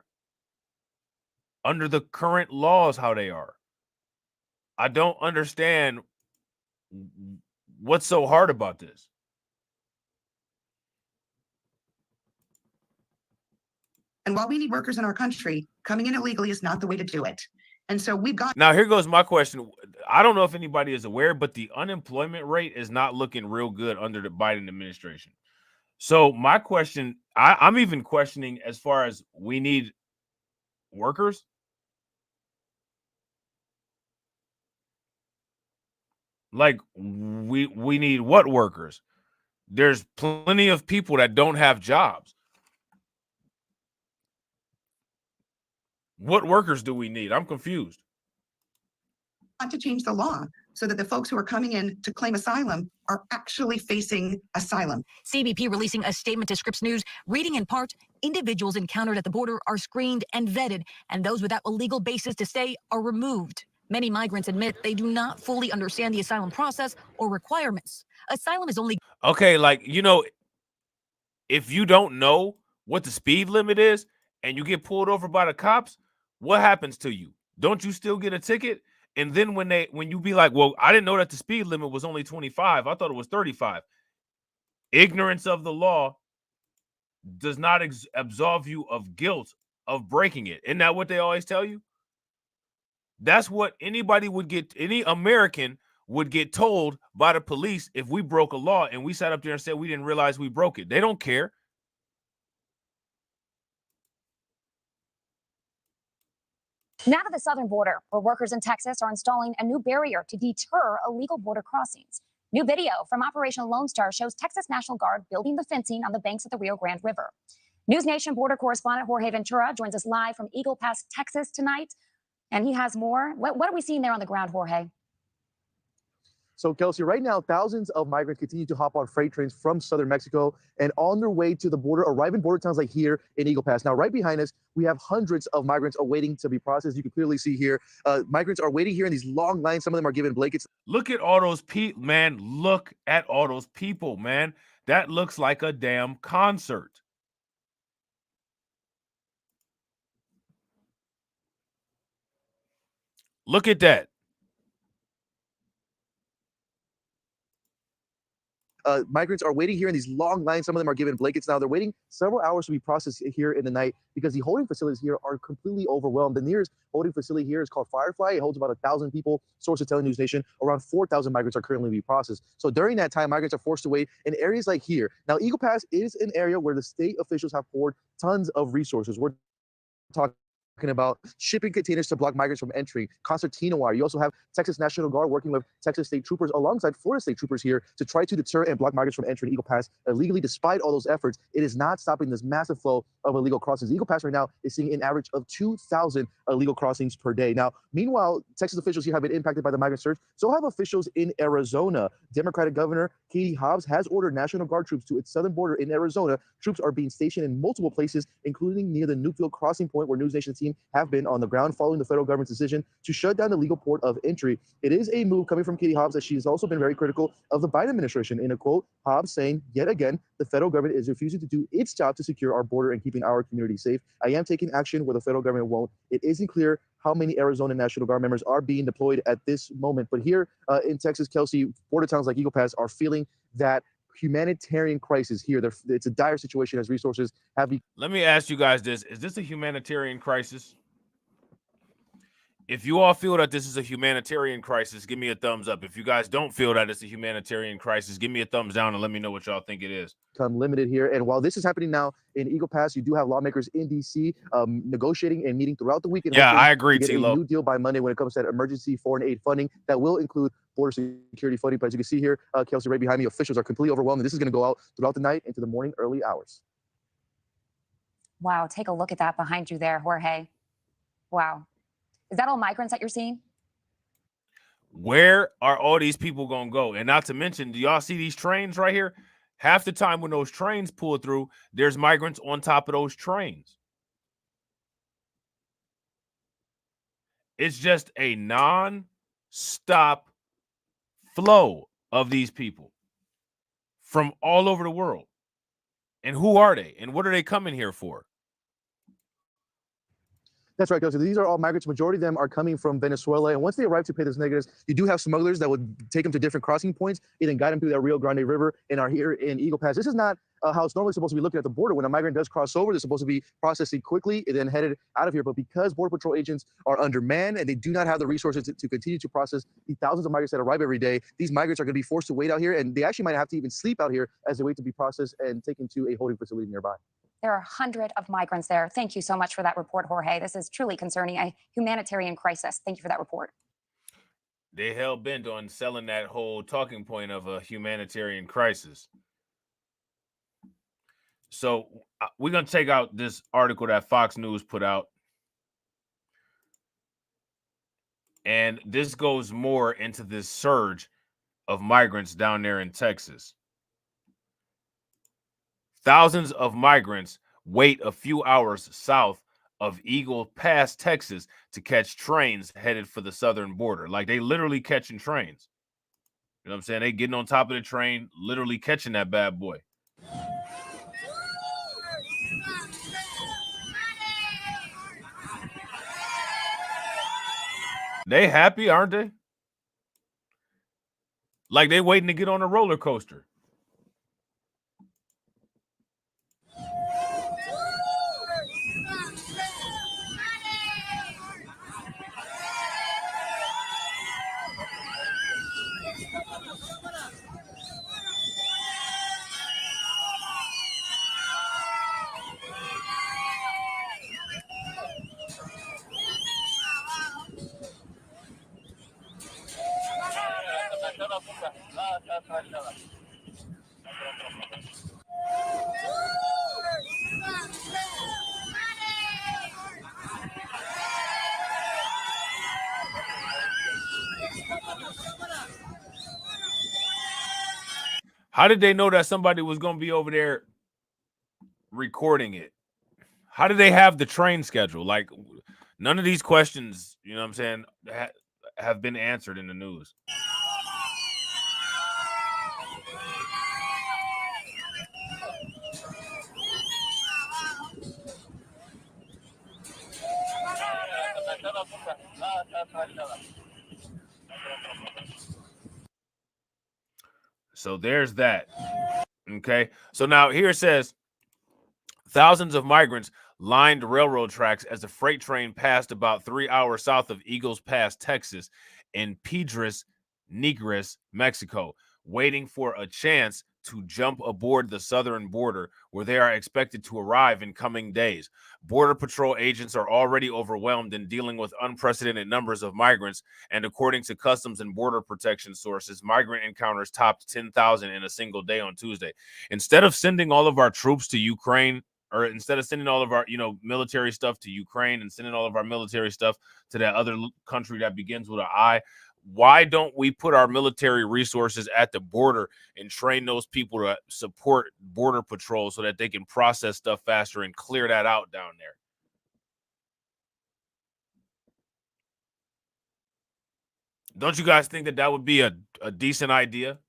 under the current laws, how they are. I don't understand what's so hard about this. And while we need workers in our country, coming in illegally is not the way to do it. And so we've got... Now, here goes my question. I don't know if anybody is aware, but the unemployment rate is not looking real good under the Biden administration. So my question, I'm even questioning as far as we need workers. Like, we need what workers? There's plenty of people that don't have jobs. What workers do we need? I'm confused. Want to change the law so that the folks who are coming in to claim asylum are actually facing asylum. CBP releasing a statement to Scripps News, reading in part, individuals encountered at the border are screened and vetted, and those without a legal basis to stay are removed. Many migrants admit they do not fully understand the asylum process or requirements. Asylum is only... Okay, like, you know, if you don't know what the speed limit is and you get pulled over by the cops, what happens to you? Don't you still get a ticket? And then when you be like, well, I didn't know that the speed limit was only 25. I thought it was 35. Ignorance of the law does not absolve you of guilt of breaking it. Isn't that what they always tell you? That's what any American would get told by the police if we broke a law and we sat up there and said we didn't realize we broke it. They don't care. Now to the southern border, where workers in Texas are installing a new barrier to deter illegal border crossings. New video from Operation Lone Star shows Texas National Guard building the fencing on the banks of the Rio Grande River. News Nation border correspondent Jorge Ventura joins us live from Eagle Pass, Texas tonight, and he has more. What are we seeing there on the ground, Jorge? So, Kelsey, right now, thousands of migrants continue to hop on freight trains from southern Mexico and on their way to the border, arriving border towns like here in Eagle Pass. Now, right behind us, we have hundreds of migrants awaiting to be processed. You can clearly see here, migrants are waiting here in these long lines. Some of them are given blankets. Look at all those people, man. Look at all those people, man. That looks like a damn concert. Look at that. Migrants are waiting here in these long lines. Some of them are given blankets now. They're waiting several hours to be processed here in the night because the holding facilities here are completely overwhelmed. The nearest holding facility here is called Firefly. It holds about 1,000 people. Sources telling News Nation around 4,000 migrants are currently being processed. So during that time, migrants are forced to wait in areas like here. Now, Eagle Pass is an area where the state officials have poured tons of resources. We're talking about shipping containers to block migrants from entering, concertina wire. You also have Texas National Guard working with Texas state troopers alongside Florida state troopers here to try to deter and block migrants from entering Eagle Pass illegally. Despite all those efforts, it is not stopping this massive flow of illegal crossings. Eagle Pass right now is seeing an average of 2,000 illegal crossings per day. Now, meanwhile, Texas officials here have been impacted by the migrant surge. So have officials in Arizona. Democratic Governor Katie Hobbs has ordered National Guard troops to its southern border in Arizona. Troops are being stationed in multiple places, including near the Newfield crossing point where News Nation's team have been on the ground following the federal government's decision to shut down the legal port of entry. It is a move coming from Katie Hobbs that she has also been very critical of the Biden administration. In a quote, Hobbs saying, yet again, the federal government is refusing to do its job to secure our border and keeping our community safe. I am taking action where the federal government won't. It isn't clear how many Arizona National Guard members are being deployed at this moment. But here in Texas, Kelsey, border towns like Eagle Pass are feeling that humanitarian crisis here. It's a dire situation as resources have been. Let me ask you guys this. Is this a humanitarian crisis? If you all feel that this is a humanitarian crisis, give me a thumbs up. If you guys don't feel that it's a humanitarian crisis, give me a thumbs down and let me know what y'all think it is. Become limited here. And while this is happening now in Eagle Pass, you do have lawmakers in D.C. Negotiating and meeting throughout the weekend. Yeah, I agree, to get T-Lo. a new deal by Monday when it comes to that emergency foreign aid funding that will include border security funding. But as you can see here, Kelsey, right behind me, officials are completely overwhelmed. And this is going to go out throughout the night into the morning early hours. Wow, take a look at that behind you there, Jorge. Wow. Is that all migrants that you're seeing? Where are all these people going to go? And not to mention, do y'all see these trains right here? Half the time when those trains pull through, there's migrants on top of those trains. It's just a non-stop flow of these people from all over the world. And who are they? And what are they coming here for? That's right, Kelsey. These are all migrants. Majority of them are coming from Venezuela. And once they arrive to pay those negatives, you do have smugglers that would take them to different crossing points and then guide them through that Rio Grande River and are here in Eagle Pass. This is not how it's normally supposed to be looking at the border. When a migrant does cross over, they're supposed to be processing quickly and then headed out of here. But because Border Patrol agents are undermanned and they do not have the resources to continue to process the thousands of migrants that arrive every day, these migrants are going to be forced to wait out here. And they actually might have to even sleep out here as they wait to be processed and taken to a holding facility nearby. There are hundreds of migrants there. Thank you so much for that report, Jorge. This is truly concerning, a humanitarian crisis. Thank you for that report. They hell bent on selling that whole talking point of a humanitarian crisis. So we're going to take out this article that Fox News put out. And this goes more into this surge of migrants down there in Texas. Thousands of migrants wait a few hours south of Eagle Pass, Texas, to catch trains headed for the southern border. Like, they literally catching trains. You know what I'm saying? They getting on top of the train, literally catching that bad boy. They happy, aren't they? Like they waiting to get on a roller coaster. How did they know that somebody was going to be over there recording it? How did they have the train schedule? Like, none of these questions, you know what I'm saying, have been answered in the news. So there's that. Okay. So now here it says thousands of migrants lined railroad tracks as a freight train passed about 3 hours south of Eagles Pass, Texas, in Piedras Negras, Mexico, waiting for a chance to jump aboard the southern border, where they are expected to arrive in coming days. Border Patrol agents are already overwhelmed in dealing with unprecedented numbers of migrants, and according to Customs and Border Protection sources, migrant encounters topped 10,000 in a single day on Tuesday. Instead of sending all of our troops to Ukraine, or instead of sending all of our, military stuff to Ukraine and sending all of our military stuff to that other country that begins with an I, why don't we put our military resources at the border and train those people to support Border Patrol so that they can process stuff faster and clear that out down there? Don't you guys think that that would be a decent idea?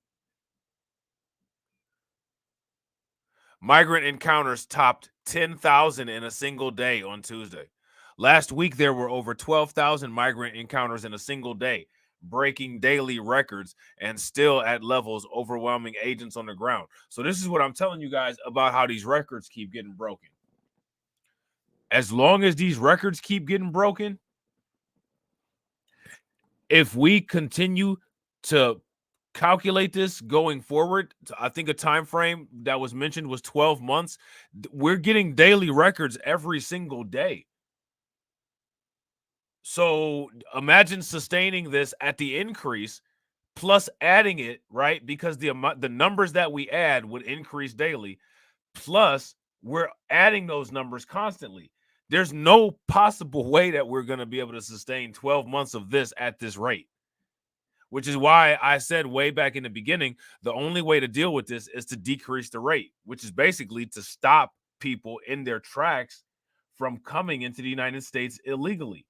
Migrant encounters topped 10,000 in a single day on Tuesday. Last week, there were over 12,000 migrant encounters in a single day, breaking daily records and still at levels overwhelming agents on the ground. So this is what I'm telling you guys about how these records keep getting broken. As long as these records keep getting broken, if we continue to calculate this going forward, I think a time frame that was mentioned was 12 months. We're getting daily records every single day. So imagine sustaining this at the increase plus adding it, right? Because the numbers that we add would increase daily. Plus we're adding those numbers constantly. There's no possible way that we're going to be able to sustain 12 months of this at this rate. Which is why I said way back in the beginning, the only way to deal with this is to decrease the rate, which is basically to stop people in their tracks from coming into the United States illegally.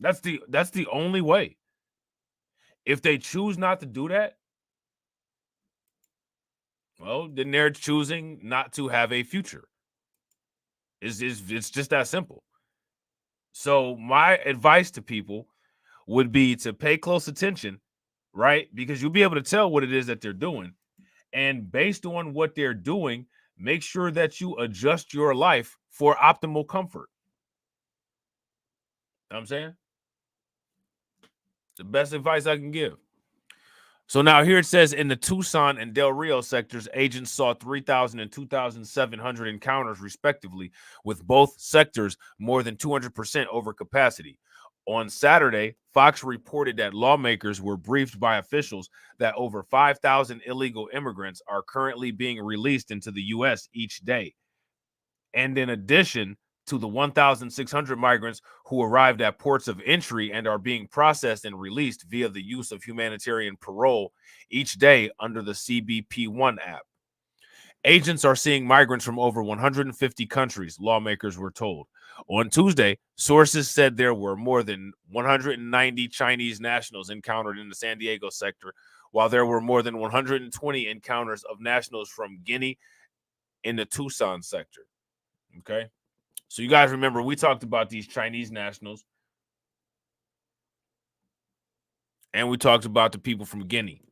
That's the only way. If they choose not to do that, well, then they're choosing not to have a future. It's just that simple. So my advice to people would be to pay close attention, right? Because you'll be able to tell what it is that they're doing. And based on what they're doing, make sure that you adjust your life for optimal comfort. You know what I'm saying? The best advice I can give. So now here it says in the Tucson and Del Rio sectors, agents saw 3,000 and 2,700 encounters respectively, with both sectors more than 200% over capacity. On Saturday, Fox reported that lawmakers were briefed by officials that over 5,000 illegal immigrants are currently being released into the U.S. each day. And in addition to the 1,600 migrants who arrived at ports of entry and are being processed and released via the use of humanitarian parole each day under the CBP-1 app. Agents are seeing migrants from over 150 countries, lawmakers were told. On Tuesday, sources said there were more than 190 Chinese nationals encountered in the San Diego sector, while there were more than 120 encounters of nationals from Guinea in the Tucson sector. Okay. So you guys remember we talked about these Chinese nationals And we talked about the people from Guinea.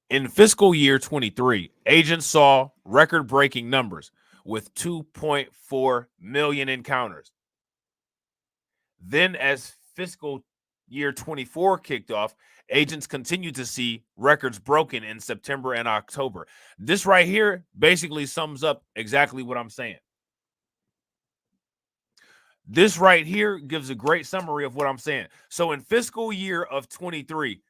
In fiscal year 23, agents saw record-breaking numbers with 2.4 million encounters. Then as fiscal year 24 kicked off, agents continued to see records broken in September and October. This right here basically sums up exactly what I'm saying. This right here gives a great summary of what I'm saying. So in fiscal year of 23,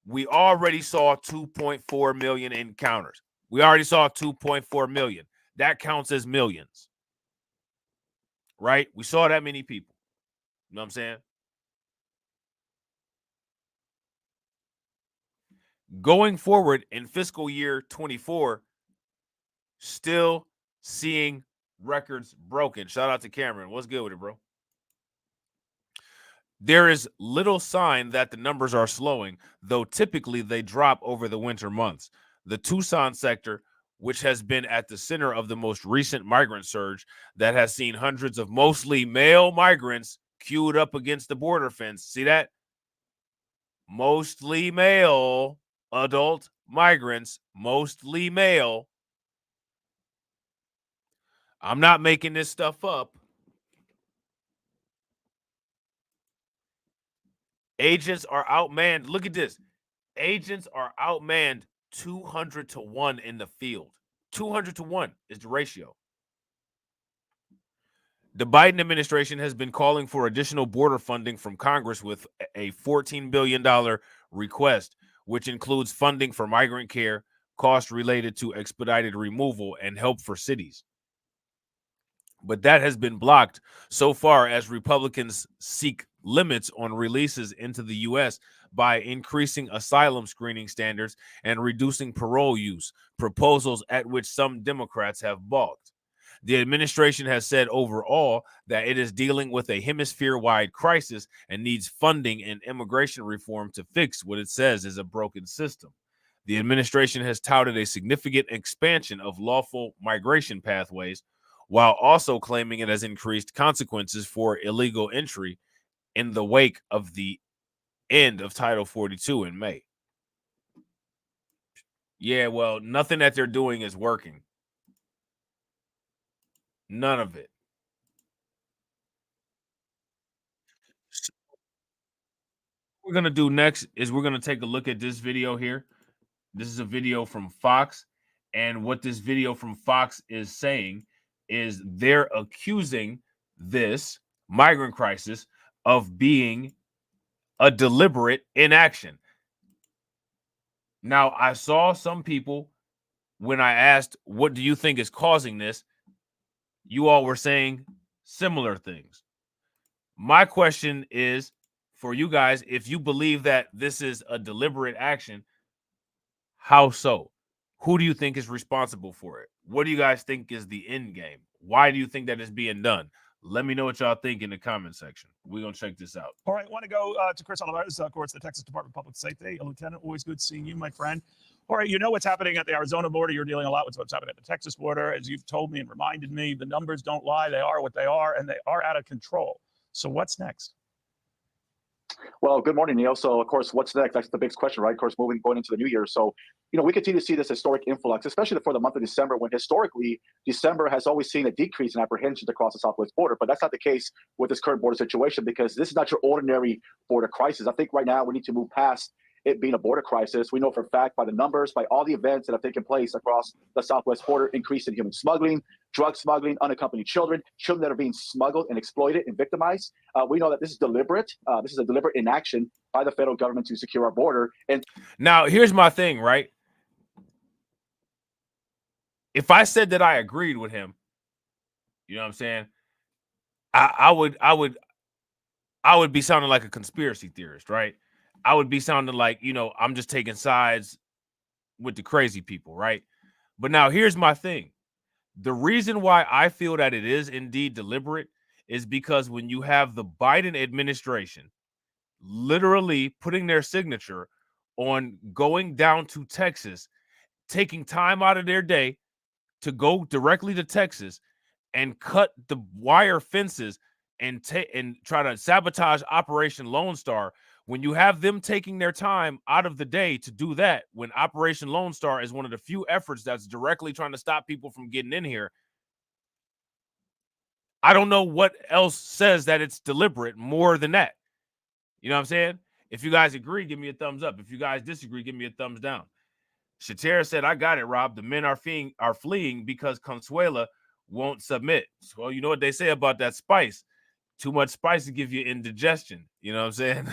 we already saw 2.4 million encounters. We already saw 2.4 million. That counts as millions, right? We saw that many people. You know what I'm saying? Going forward in fiscal year 24, still seeing records broken. Shout out to Cameron. What's good with it, bro? There is little sign that the numbers are slowing, though typically they drop over the winter months. The Tucson sector, which has been at the center of the most recent migrant surge that has seen hundreds of mostly male migrants queued up against the border fence. See that? Mostly male adult migrants, mostly male. I'm not making this stuff up. Agents are outmanned. Look at this. Agents are outmanned 200 to 1 in the field. 200 to 1 is the ratio. The Biden administration has been calling for additional border funding from Congress with a $14 billion request, which includes funding for migrant care, costs related to expedited removal, and help for cities. But that has been blocked so far as Republicans seek limits on releases into the U.S. by increasing asylum screening standards and reducing parole use, proposals at which some Democrats have balked. The administration has said overall that it is dealing with a hemisphere-wide crisis and needs funding and immigration reform to fix what it says is a broken system. The administration has touted a significant expansion of lawful migration pathways, while also claiming it has increased consequences for illegal entry in the wake of the end of Title 42 in May. Yeah, well, nothing that they're doing is working. None of it. What we're going to do next is we're going to take a look at this video here. This is a video from Fox. And what this video from Fox is saying is they're accusing this migrant crisis of being a deliberate inaction. Now, I saw some people, when I asked, what do you think is causing this? You all were saying similar things. My question is for you guys, if you believe that this is a deliberate action, how so? Who do you think is responsible for it? What do you guys think is the end game? Why do you think that is being done? Let me know what y'all think in the comment section. We're going to check this out. All right, want to go to Chris Olivares, of course, the Texas Department of Public Safety. Lieutenant, always good seeing you, my friend. All right, you know what's happening at the Arizona border. You're dealing a lot with what's happening at the Texas border. As you've told me and reminded me, the numbers don't lie. They are what they are, and they are out of control. So what's next? Well, good morning, Neil. So, of course, what's next? That's the big question, right? Of course, going into the new year. So, we continue to see this historic influx, especially for the month of December, when historically December has always seen a decrease in apprehensions across the southwest border. But that's not the case with this current border situation, because this is not your ordinary border crisis. I think right now we need to move past it being a border crisis. We know for a fact by the numbers, by all the events that have taken place across the southwest border, increase in human smuggling, drug smuggling, unaccompanied children that are being smuggled and exploited and victimized. We know that this is deliberate. This is a deliberate inaction by the federal government to secure our border. And now here's my thing, right? If I said that I agreed with him, you know what I'm saying? I would be sounding like a conspiracy theorist, right? I would be sounding like, I'm just taking sides with the crazy people, right? But now here's my thing. The reason why I feel that it is indeed deliberate is because when you have the Biden administration literally putting their signature on going down to Texas, taking time out of their day to go directly to Texas and cut the wire fences and try to sabotage Operation Lone Star, when you have them taking their time out of the day to do that, when Operation Lone Star is one of the few efforts that's directly trying to stop people from getting in here, I don't know what else says that it's deliberate more than that. You know what I'm saying? If you guys agree, give me a thumbs up. If you guys disagree, give me a thumbs down. Shatera said, I got it, Rob. The men are fleeing because Consuela won't submit. Well, you know what they say about that spice. Too much spice to give you indigestion. You know what I'm saying?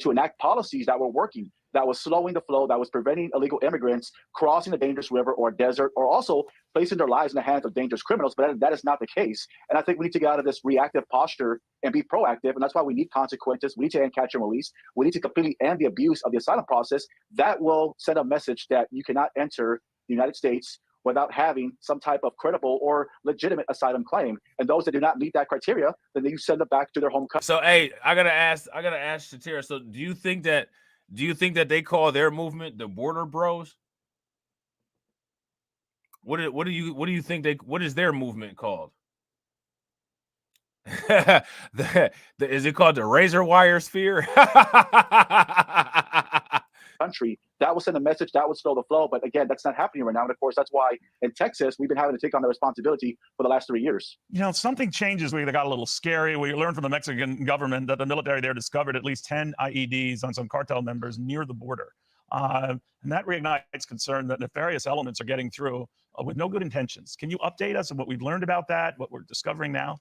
To enact policies that were working, that was slowing the flow, that was preventing illegal immigrants crossing a dangerous river or desert, or also placing their lives in the hands of dangerous criminals. But that is not the case. And I think we need to get out of this reactive posture and be proactive. And that's why we need consequences. We need to end catch and release. We need to completely end the abuse of the asylum process. That will send a message that you cannot enter the United States without having some type of credible or legitimate asylum claim. And those that do not meet that criteria, then you send them back to their home country. So, hey, I gotta ask Shatera. So, do you think that they call their movement the Border Bros? What do you think what is their movement called? Is it called the razor wire sphere? Country that will send a message, that would slow the flow. But again, that's not happening right now. And of course, that's why in Texas, we've been having to take on the responsibility for the last 3 years. You know, something changes. We got a little scary. We learned from the Mexican government that the military there discovered at least 10 IEDs on some cartel members near the border. And that reignites concern that nefarious elements are getting through with no good intentions. Can you update us on what we've learned about that, what we're discovering now?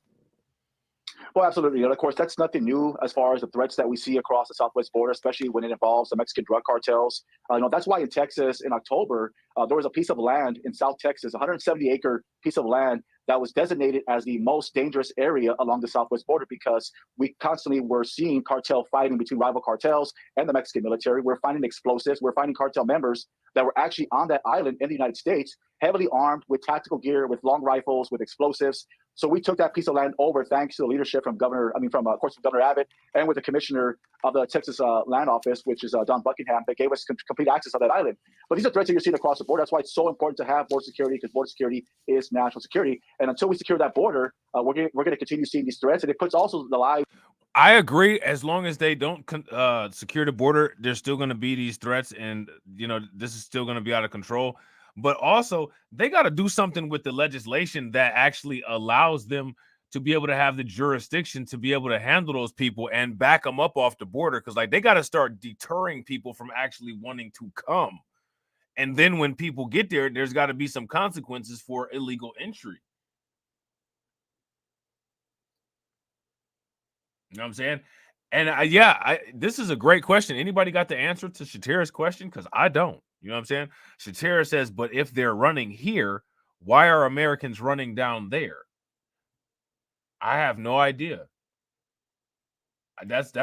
Well, absolutely. And of course, that's nothing new as far as the threats that we see across the southwest border, especially when it involves the Mexican drug cartels. That's why in Texas in October, there was a piece of land in South Texas, 170-acre piece of land that was designated as the most dangerous area along the southwest border, because we constantly were seeing cartel fighting between rival cartels and the Mexican military. We're finding explosives. We're finding cartel members that were actually on that island in the United States, heavily armed with tactical gear, with long rifles, with explosives. So we took that piece of land over thanks to the leadership from Governor Abbott, and with the commissioner of the Texas Land Office, which is Don Buckingham, that gave us complete access on that island. But these are threats that you're seeing across the border. That's why it's so important to have border security, because border security is national security. And until we secure that border, we're going to continue seeing these threats. And it puts also the lives. I agree. As long as they don't secure the border, there's still going to be these threats, and this is still going to be out of control. But also, they got to do something with the legislation that actually allows them to be able to have the jurisdiction to be able to handle those people and back them up off the border, because they got to start deterring people from actually wanting to come. And then when people get there, there's got to be some consequences for illegal entry. You know what I'm saying? And this is a great question. Anybody got the answer to Shatera's question? Because I don't. You know what I'm saying? Shatera says, but if they're running here, why are Americans running down there? I have no idea. That's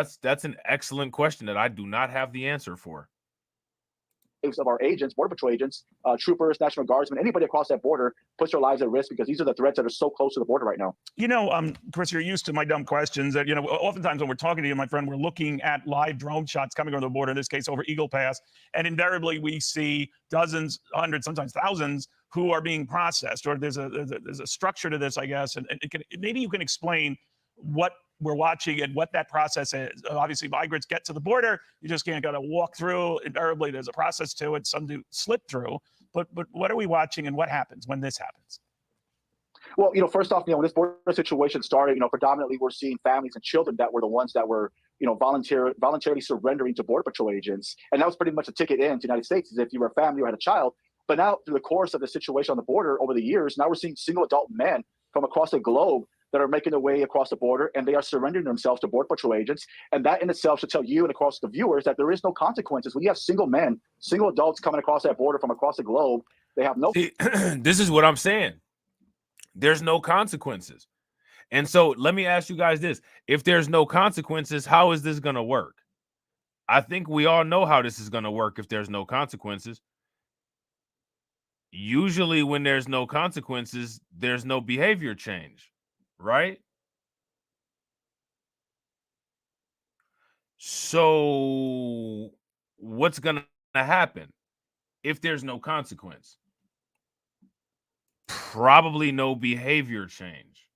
an excellent question that I do not have the answer for. Of our agents, Border Patrol agents, troopers, National Guardsmen, anybody across that border puts their lives at risk, because these are the threats that are so close to the border right now. Chris, you're used to my dumb questions. That oftentimes when we're talking to you, my friend, we're looking at live drone shots coming over the border. In this case, over Eagle Pass, and invariably we see dozens, hundreds, sometimes thousands who are being processed. Or there's a structure to this, I guess. And maybe you can explain what we're watching and what that process is. Obviously, migrants get to the border. You just can't walk through. Invariably, there's a process to it. Some do slip through. But what are we watching, and what happens when this happens? Well, first off, when this border situation started, predominantly we're seeing families and children that were the ones that were, voluntarily surrendering to Border Patrol agents. And that was pretty much a ticket into the United States, as if you were a family or had a child. But now, through the course of the situation on the border over the years, now we're seeing single adult men from across the globe that are making their way across the border, and they are surrendering themselves to Border Patrol agents. And that in itself should tell you and across the viewers that there is no consequences. When you have single men, single adults coming across that border from across the globe, they have no. See, this is what I'm saying. There's no consequences. And so let me ask you guys this. If there's no consequences, how is this going to work? I think we all know how this is going to work if there's no consequences. Usually when there's no consequences, there's no behavior change, right? So what's going to happen if there's no consequence? Probably no behavior change.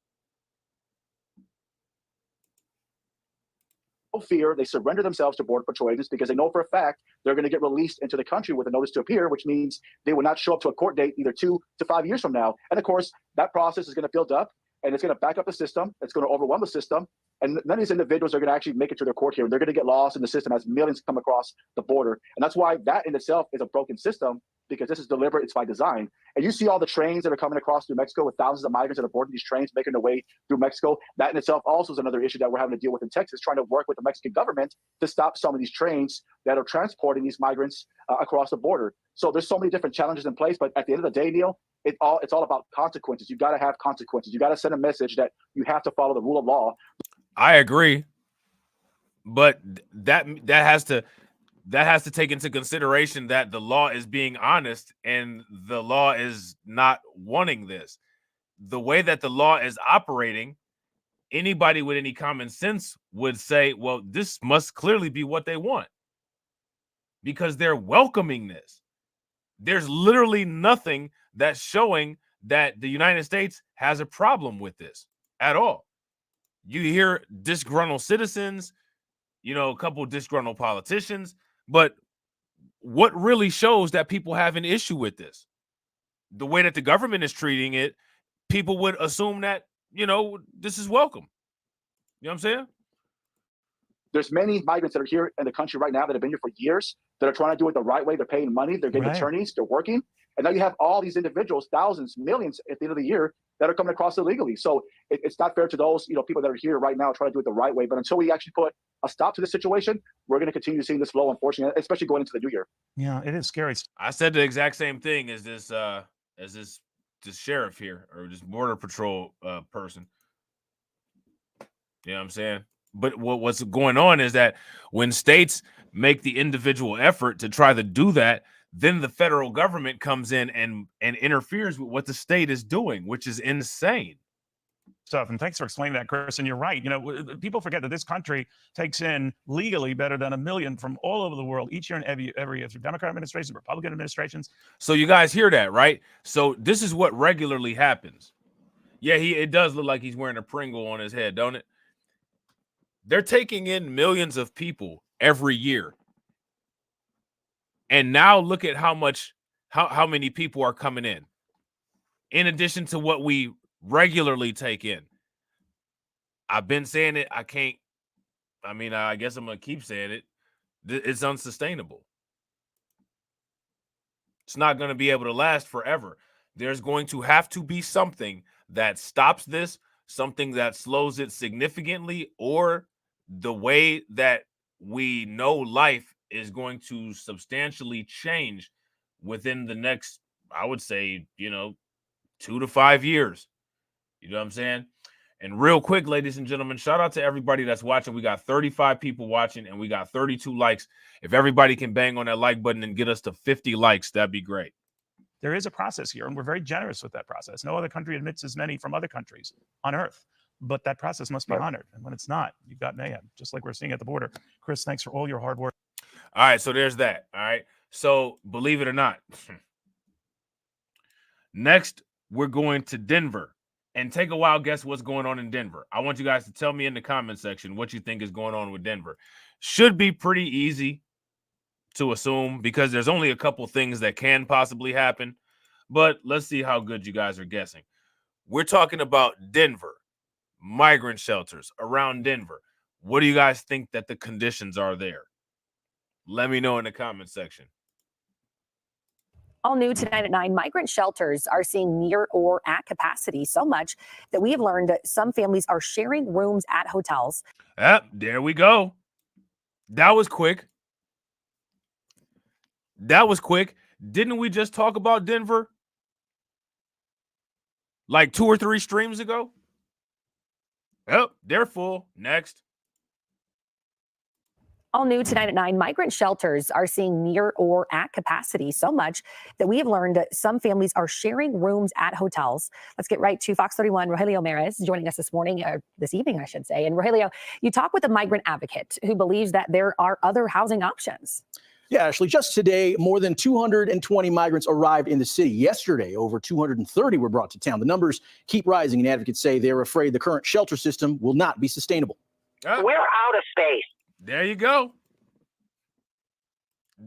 fear. They surrender themselves to Border Patrol agents because they know for a fact they're going to get released into the country with a notice to appear, which means they will not show up to a court date either 2 to 5 years from now. And of course, that process is going to build up and it's going to back up the system. It's going to overwhelm the system. And none of these individuals are going to actually make it to their court hearing. They're going to get lost in the system as millions come across the border. And that's why that in itself is a broken system, because this is deliberate. It's by design. And you see all the trains that are coming across through Mexico with thousands of migrants that are boarding these trains, making their way through Mexico. That in itself also is another issue that we're having to deal with in Texas, trying to work with the Mexican government to stop some of these trains that are transporting these migrants across the border. So there's so many different challenges in place. But at the end of the day, Neil, it's all about consequences. You got to have consequences. You got to send a message that you have to follow the rule of law. I agree, but that has to take into consideration that the law is being honest and the law is not wanting this. The way that the law is operating, anybody with any common sense would say, well, this must clearly be what they want because they're welcoming this. There's literally nothing that's showing that the United States has a problem with this at all. You hear disgruntled citizens, a couple of disgruntled politicians, but what really shows that people have an issue with this? The way that the government is treating it, people would assume that, this is welcome. You know what I'm saying? There's many migrants that are here in the country right now that have been here for years that are trying to do it the right way. They're paying money. They're getting attorneys. They're working. And now you have all these individuals, thousands, millions at the end of the year that are coming across illegally. So it's not fair to those, people that are here right now trying to do it the right way. But until we actually put a stop to this situation, we're going to continue seeing this flow, unfortunately, especially going into the new year. Yeah, it is scary. I said the exact same thing as this sheriff here or this border patrol person. You know what I'm saying? But what's going on is that when states make the individual effort to try to do that, then the federal government comes in and interferes with what the state is doing, which is insane. And thanks for explaining that, Chris. And you're right. People forget that this country takes in legally better than 1 million from all over the world each year and every year through Democrat administrations, Republican administrations. So you guys hear that, right? So this is what regularly happens. Yeah, it does look like he's wearing a Pringle on his head, don't it? They're taking in millions of people every year. And now look at how many people are coming in addition to what we regularly take in. I've been saying it. I guess I'm going to keep saying it. It's unsustainable. It's not going to be able to last forever. There's going to have to be something that stops this, something that slows it significantly, or the way that we know life is going to substantially change within the next, I would say, 2 to 5 years. You know what I'm saying? And real quick, ladies and gentlemen, shout out to everybody that's watching. We got 35 people watching and we got 32 likes. If everybody can bang on that like button and get us to 50 likes, that'd be great. There is a process here, and we're very generous with that process. No other country admits as many from other countries on earth, but that process must be honored. And when it's not, you've got mayhem, just like we're seeing at the border. Chris, thanks for all your hard work. All right, so there's that. All right, so believe it or not, next we're going to Denver. And take a wild guess what's going on in Denver. I want you guys to tell me in the comment section what you think is going on with Denver. Should be pretty easy to assume because there's only a couple things that can possibly happen. But let's see how good you guys are guessing. We're talking about Denver, migrant shelters around Denver. What do you guys think that the conditions are there? Let me know in the comment section. All new tonight at 9, migrant shelters are seeing near or at capacity so much that we have learned that some families are sharing rooms at hotels. There we go. That was quick. Didn't we just talk about Denver like 2 or 3 streams ago? Yep, they're full. Next. All new tonight at 9, migrant shelters are seeing near or at capacity so much that we have learned that some families are sharing rooms at hotels. Let's get right to Fox 31. Rogelio Mares joining us this evening, I should say. And Rogelio, you talk with a migrant advocate who believes that there are other housing options. Yeah, Ashley, just today, more than 220 migrants arrived in the city. Yesterday, over 230 were brought to town. The numbers keep rising, and advocates say they're afraid the current shelter system will not be sustainable. We're out of space. There you go.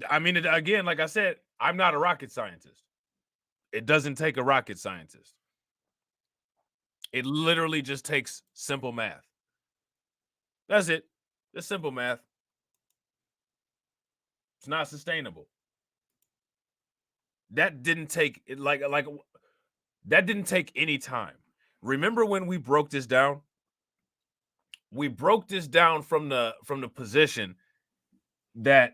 I mean, again, like I said, I'm not a rocket scientist. It doesn't take a rocket scientist. It literally just takes simple math. That's it. It's simple math. It's not sustainable. That didn't take it like that didn't take any time. Remember when we broke this down? We broke this down from the position that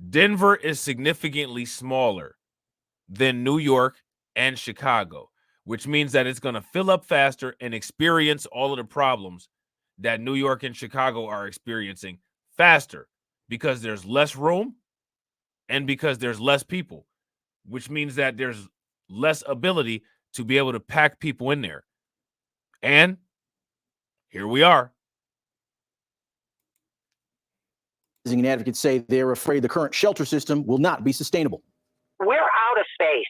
Denver is significantly smaller than New York and Chicago, which means that it's going to fill up faster and experience all of the problems that New York and Chicago are experiencing faster because there's less room and because there's less people, which means that there's less ability to be able to pack people in there. And here we are. And advocates say they're afraid the current shelter system will not be sustainable. We're out of space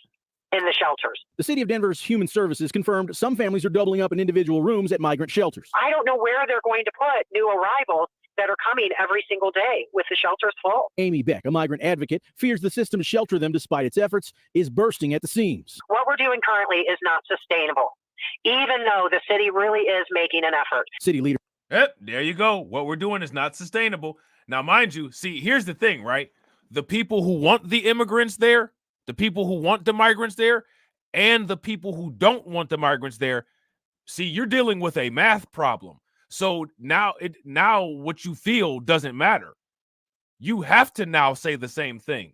in the shelters. The city of Denver's Human Services confirmed some families are doubling up in individual rooms at migrant shelters. I don't know where they're going to put new arrivals that are coming every single day with the shelters full. Amy Beck, a migrant advocate, fears the system to shelter them despite its efforts is bursting at the seams. What we're doing currently is not sustainable, even though the city really is making an effort. City leader. Yep, there you go. What we're doing is not sustainable. Now, mind you, see, here's the thing, right? The people who want the immigrants there, the people who want the migrants there, and the people who don't want the migrants there, see, you're dealing with a math problem. So now what you feel doesn't matter. You have to now say the same thing.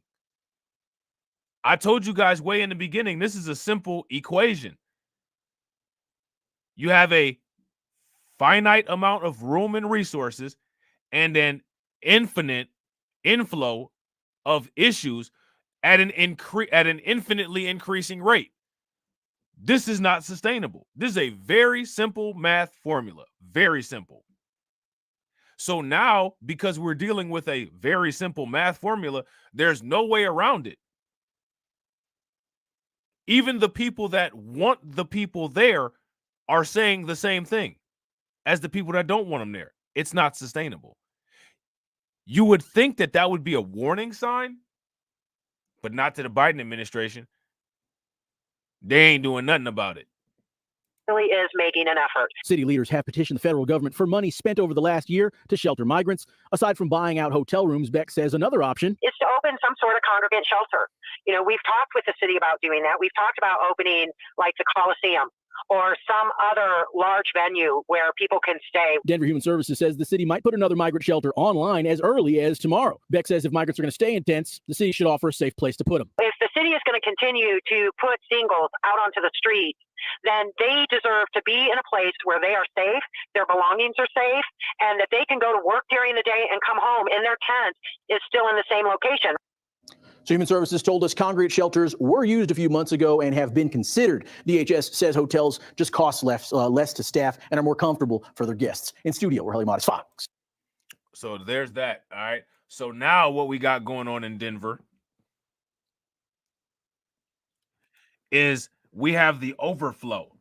I told you guys way in the beginning, this is a simple equation. You have a finite amount of room and resources and an infinite inflow of issues at an infinitely increasing rate. This is not sustainable. This is a very simple math formula. Very simple. So now, because we're dealing with a very simple math formula, there's no way around it. Even the people that want the people there are saying the same thing as the people that don't want them there. It's not sustainable. You would think that that would be a warning sign, but not to the Biden administration. They ain't doing nothing about it. Really is making an effort. City leaders have petitioned the federal government for money spent over the last year to shelter migrants. Aside from buying out hotel rooms, Beck says another option is to open some sort of congregate shelter. You know, we've talked with the city about doing that. We've talked about opening like the Coliseum or some other large venue where people can stay. Denver Human Services says the city might put another migrant shelter online as early as tomorrow. Beck says if migrants are going to stay in tents, the city should offer a safe place to put them. If the city is going to continue to put singles out onto the street, then they deserve to be in a place where they are safe, their belongings are safe, and that they can go to work during the day and come home and their tent is still in the same location. So Human Services told us congregate shelters were used a few months ago and have been considered. DHS says hotels just cost less to staff and are more comfortable for their guests. In studio, we're Modest Fox. So there's that. All right. So now what we got going on in Denver is we have the overflow.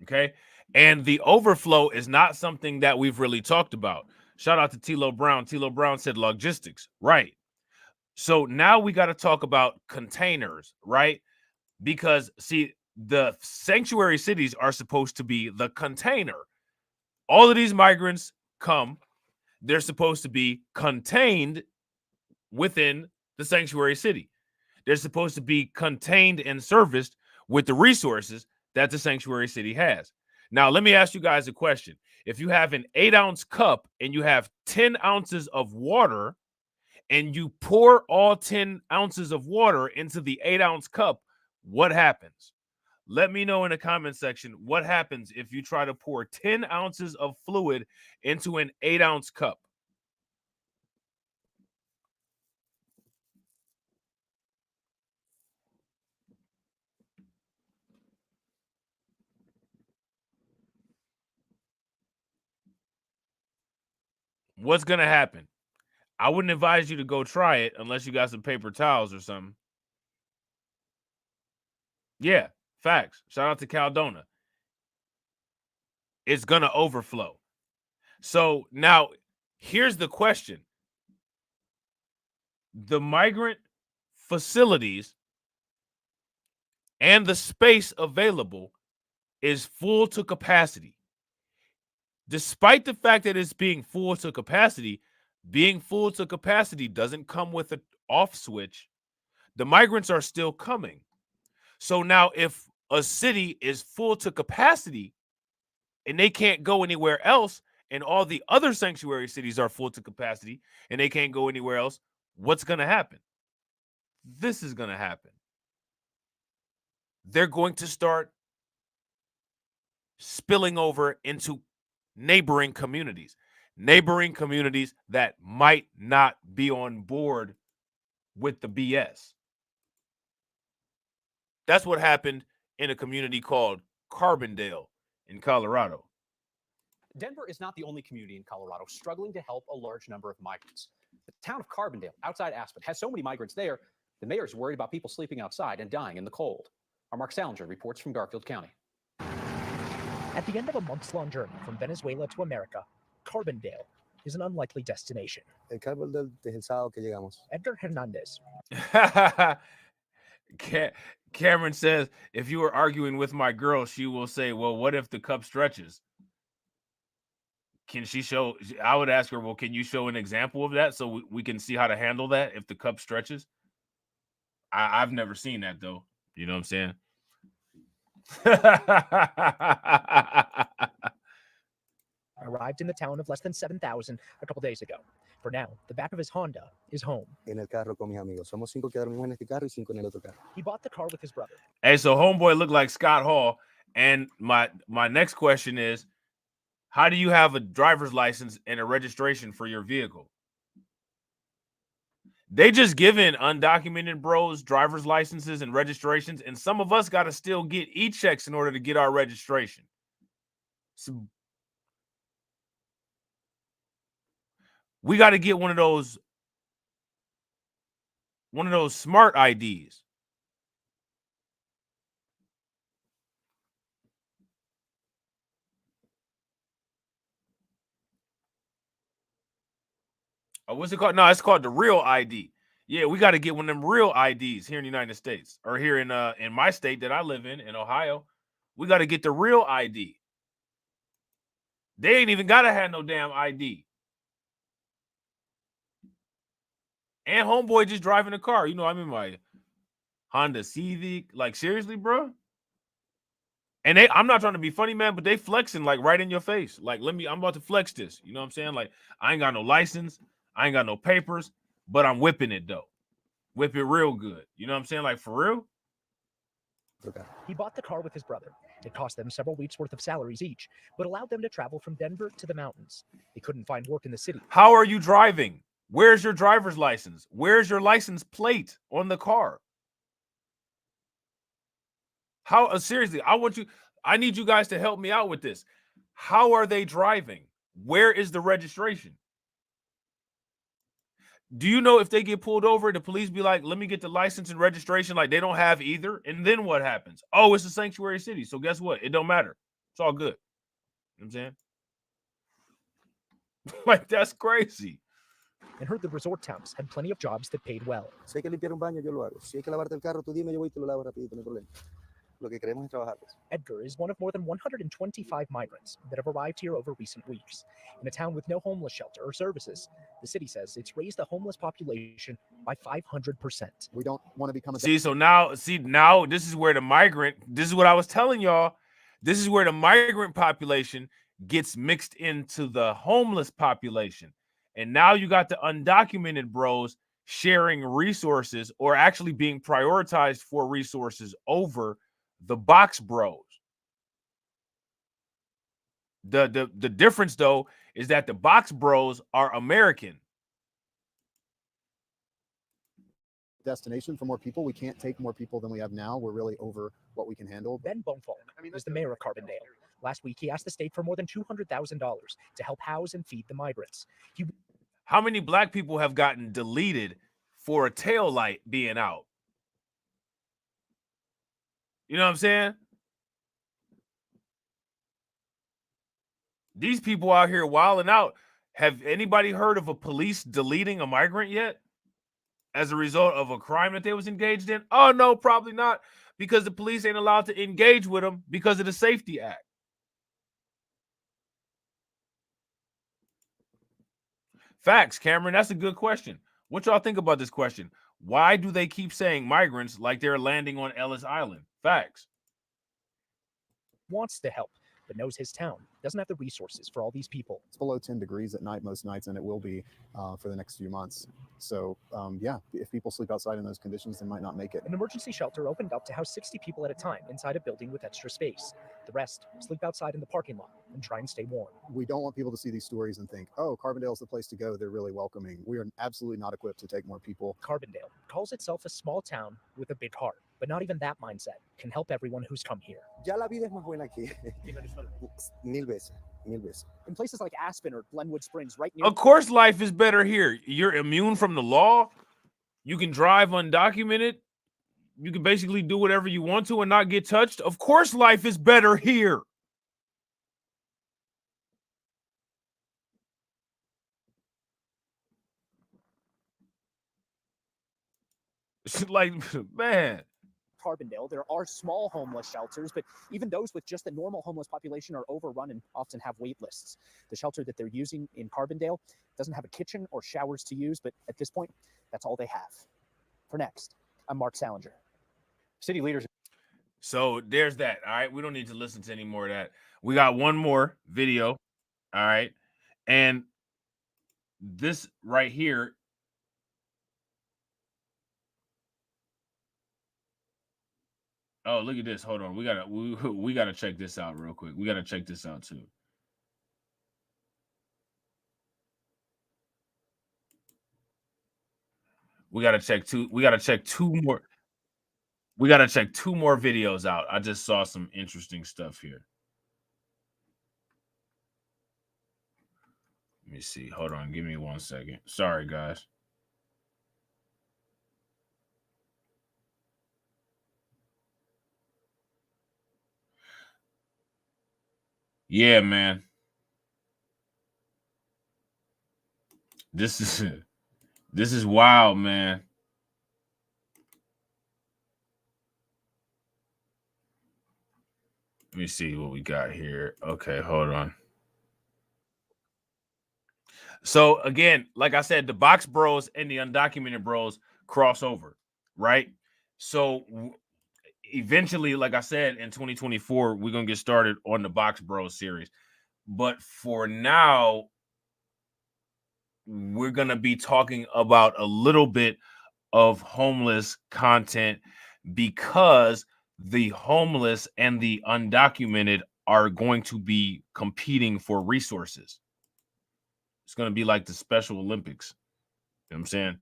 Okay. And the overflow is not something that we've really talked about. Shout out to Tilo Brown. Tilo Brown said logistics. Right. So now we got to talk about containers, right? Because, see, the sanctuary cities are supposed to be the container. All of these migrants come. They're supposed to be contained within the sanctuary city. They're supposed to be contained and serviced with the resources that the sanctuary city has. Now, let me ask you guys a question. If you have an 8-ounce cup and you have 10 ounces of water, and you pour all 10 ounces of water into the 8-ounce cup, what happens? Let me know in the comment section what happens if you try to pour 10 ounces of fluid into an 8-ounce cup. What's going to happen? I wouldn't advise you to go try it unless you got some paper towels or something. Yeah, facts. Shout out to Caldona. It's going to overflow. So now Here's the question. The migrant facilities and the space available is full to capacity. Despite the fact that it's being full to capacity doesn't come with an off switch. The migrants are still coming. So now if a city is full to capacity and they can't go anywhere else, and all the other sanctuary cities are full to capacity and they can't go anywhere else, what's going to happen? This is going to happen. They're going to start spilling over into neighboring communities that might not be on board with the BS. That's what happened in a community called Carbondale in Colorado. Denver is not the only community in Colorado struggling to help a large number of migrants. The town of Carbondale, outside Aspen, has so many migrants there, the mayor's worried about people sleeping outside and dying in the cold. Our Mark Salinger reports from Garfield County. At the end of a months-long journey from Venezuela to America, Carbondale is an unlikely destination. El Carbondale desde el sábado que llegamos. Edgar Hernandez. Cameron says, if you were arguing with my girl, she will say, well, what if the cup stretches? Can she show? I would ask her, well, can you show an example of that so we can see how to handle that if the cup stretches? I've never seen that, though. You know what I'm saying? Arrived in the town of less than 7,000 a couple days ago. For now, the back of his Honda is home. En el carro con mis amigos. Somos 5 que dormimos en este carro y 5 en el otro carro. He bought the car with his brother. Hey, so homeboy looked like Scott Hall. And my next question is, how do you have a driver's license and a registration for your vehicle? They just giving undocumented bros driver's licenses and registrations, and some of us got to still get e-checks in order to get our registration. So we got to get one of those smart IDs. What's it called? No, it's called the real ID. Yeah, we got to get one of them real IDs here in the United States, or here in my state that I live in Ohio. We got to get the real ID. They ain't even got to have no damn ID. And homeboy just driving a car. You know, I'm in my Honda Civic. Like, seriously, bro? And I'm not trying to be funny, man, but they flexing like right in your face. Like, I'm about to flex this. You know what I'm saying? Like, I ain't got no license. I ain't got no papers, but I'm whipping it, though. Whip it real good. You know what I'm saying? Like, for real? Okay. He bought the car with his brother. It cost them several weeks' worth of salaries each, but allowed them to travel from Denver to the mountains. They couldn't find work in the city. How are you driving? Where's your driver's license? Where's your license plate on the car? How seriously, I need you guys to help me out with this. How are they driving? Where is the registration? Do you know if they get pulled over, the police be like, let me get the license and registration, like they don't have either? And then what happens? Oh, it's a sanctuary city. So guess what? It don't matter. It's all good. You know what I'm saying? Like, that's crazy. And heard the resort towns had plenty of jobs that paid well. Si hay que limpiar un baño, yo lo hago. Si hay que lavarte el carro, tú dime, yo voy y te lo lavo rapidito, no hay problema. Lo que queremos es trabajarles. Edgar is one of more than 125 migrants that have arrived here over recent weeks. In a town with no homeless shelter or services, the city says it's raised the homeless population by 500%. We don't want to become a... See, so now this is where this is what I was telling y'all. This is where the migrant population gets mixed into the homeless population. And now you got the undocumented bros sharing resources, or actually being prioritized for resources over the box bros. The difference, though, is that the box bros are American. Destination for more people. We can't take more people than we have now. We're really over what we can handle. Ben Bonfalk is the mayor of Carbondale. Last week, he asked the state for more than $200,000 to help house and feed the migrants. How many black people have gotten deleted for a tail light being out? You know what I'm saying? These people out here wilding out. Have anybody heard of a police deleting a migrant yet as a result of a crime that they was engaged in? Oh, no, probably not, because the police ain't allowed to engage with them because of the Safety Act. Facts, Cameron. That's a good question. What y'all think about this question? Why do they keep saying migrants like they're landing on Ellis Island? Facts. Wants to help, but knows his town doesn't have the resources for all these people. It's below 10 degrees at night most nights, and it will be for the next few months. So yeah, if people sleep outside in those conditions, they might not make it. An emergency shelter opened up to house 60 people at a time inside a building with extra space. The rest sleep outside in the parking lot and try and stay warm. We don't want people to see these stories and think, oh, Carbondale's the place to go. They're really welcoming. We are absolutely not equipped to take more people. Carbondale calls itself a small town with a big heart, but not even that mindset can help everyone who's come here. Ya la vida es más buena aquí. Mil veces. In places like Aspen or Glenwood Springs, right near. Of course, life is better here. You're immune from the law. You can drive undocumented. You can basically do whatever you want to and not get touched. Of course, life is better here. Like, man. Carbondale, there are small homeless shelters, but even those with just the normal homeless population are overrun and often have wait lists. The shelter that they're using in Carbondale doesn't have a kitchen or showers to use, but at this point, that's all they have. For Next, I'm Mark Salinger. City leaders. So there's that. All right. We don't need to listen to any more of that. We got one more video. All right. And this right here. Oh, look at this. Hold on. We gotta check this out real quick. We gotta check this out too. We gotta check two more. We gotta check two more videos out. I just saw some interesting stuff here. Let me see. Hold on. Give me 1 second. Sorry, guys. Yeah, man. This is wild, man. Let me see what we got here. Okay, hold on. So again, like I said, the box bros and the undocumented bros cross over, right? So eventually, like I said, in 2024, we're gonna get started on the box bros series. But for now, we're gonna be talking about a little bit of homeless content because the homeless and the undocumented are going to be competing for resources. It's going to be like the Special Olympics. You know what I'm saying?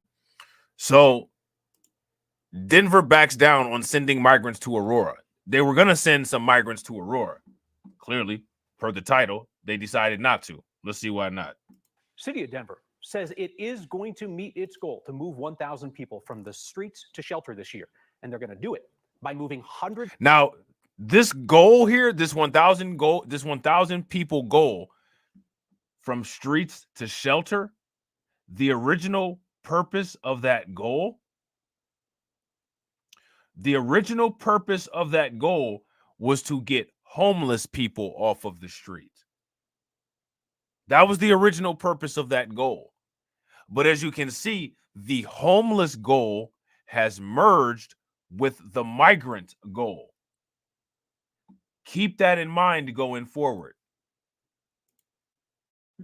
So Denver backs down on sending migrants to Aurora. They were going to send some migrants to Aurora. Clearly, per the title, they decided not to. Let's see why not. City of Denver says it is going to meet its goal to move 1,000 people from the streets to shelter this year. And they're going to do it by moving hundreds. Now, this goal here, this 1,000 people goal from streets to shelter, the original purpose of that goal was to get homeless people off of the street. That was the original purpose of that goal. But as you can see, the homeless goal has merged with the migrant goal. Keep that in mind going forward.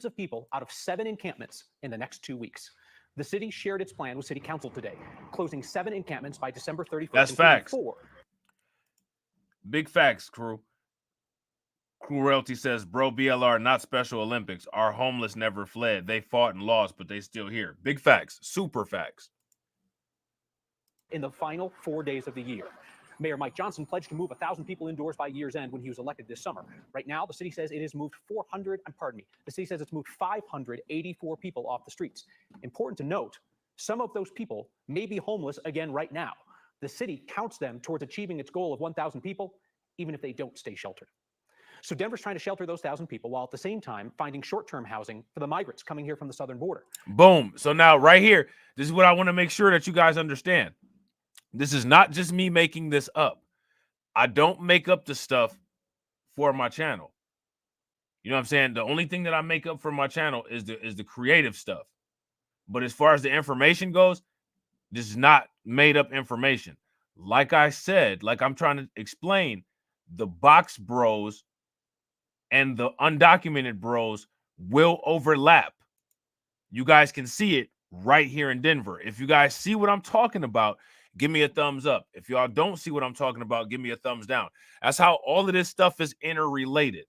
Of people out of 7 encampments in the next 2 weeks. The city shared its plan with City Council today, closing 7 encampments by December 31st. That's facts. 4. Big facts, crew. Crew Royalty says, bro, BLR, not Special Olympics. Our homeless never fled. They fought and lost, but they still here. Big facts. Super facts. In the final 4 days of the year. Mayor Mike Johnson pledged to move 1,000 people indoors by year's end when he was elected this summer. Right now, the city says it has moved the city says it's moved 584 people off the streets. Important to note, some of those people may be homeless again right now. The city counts them towards achieving its goal of 1,000 people, even if they don't stay sheltered. So Denver's trying to shelter those 1,000 people while at the same time finding short-term housing for the migrants coming here from the southern border. Boom. So now right here, this is what I want to make sure that you guys understand. This is not just me making this up. I don't make up the stuff for my channel. You know what I'm saying? The only thing that I make up for my channel is the creative stuff. But as far as the information goes, this is not made up information. Like I said, like I'm trying to explain, the box bros and the undocumented bros will overlap. You guys can see it right here in Denver. If you guys see what I'm talking about, give me a thumbs up. If y'all don't see what I'm talking about, give me a thumbs down. That's how all of this stuff is interrelated.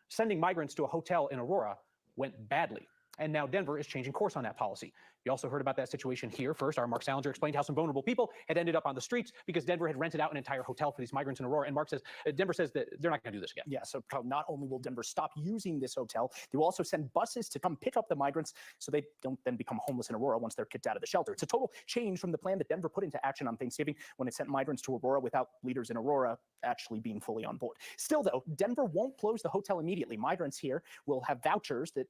Sending migrants to a hotel in Aurora went badly. And now Denver is changing course on that policy. You also heard about that situation here. First, our Mark Salinger explained how some vulnerable people had ended up on the streets because Denver had rented out an entire hotel for these migrants in Aurora. And Mark says, Denver says that they're not going to do this again. Yeah, so not only will Denver stop using this hotel, they will also send buses to come pick up the migrants so they don't then become homeless in Aurora once they're kicked out of the shelter. It's a total change from the plan that Denver put into action on Thanksgiving when it sent migrants to Aurora without leaders in Aurora actually being fully on board. Still, though, Denver won't close the hotel immediately. Migrants here will have vouchers that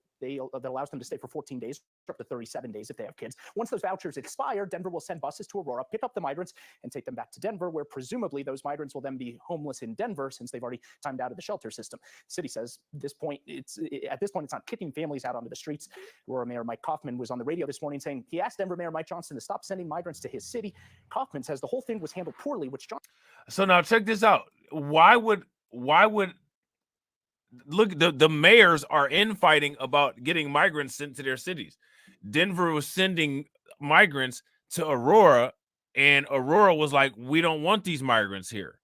allows them to stay for 14 days, up to 37 days if they have kids. Once those vouchers expire, Denver will send buses to Aurora, pick up the migrants, and take them back to Denver, where presumably those migrants will then be homeless in Denver since they've already timed out of the shelter system. The city says at this point it's not kicking families out onto the streets. Aurora Mayor Mike Kaufman was on the radio this morning saying he asked Denver Mayor Mike Johnson to stop sending migrants to his city. Kaufman says the whole thing was handled poorly, which Johnson. So now check this out. Why would look, the mayors are infighting about getting migrants sent to their cities. Denver was sending migrants to Aurora, and Aurora was like, we don't want these migrants here.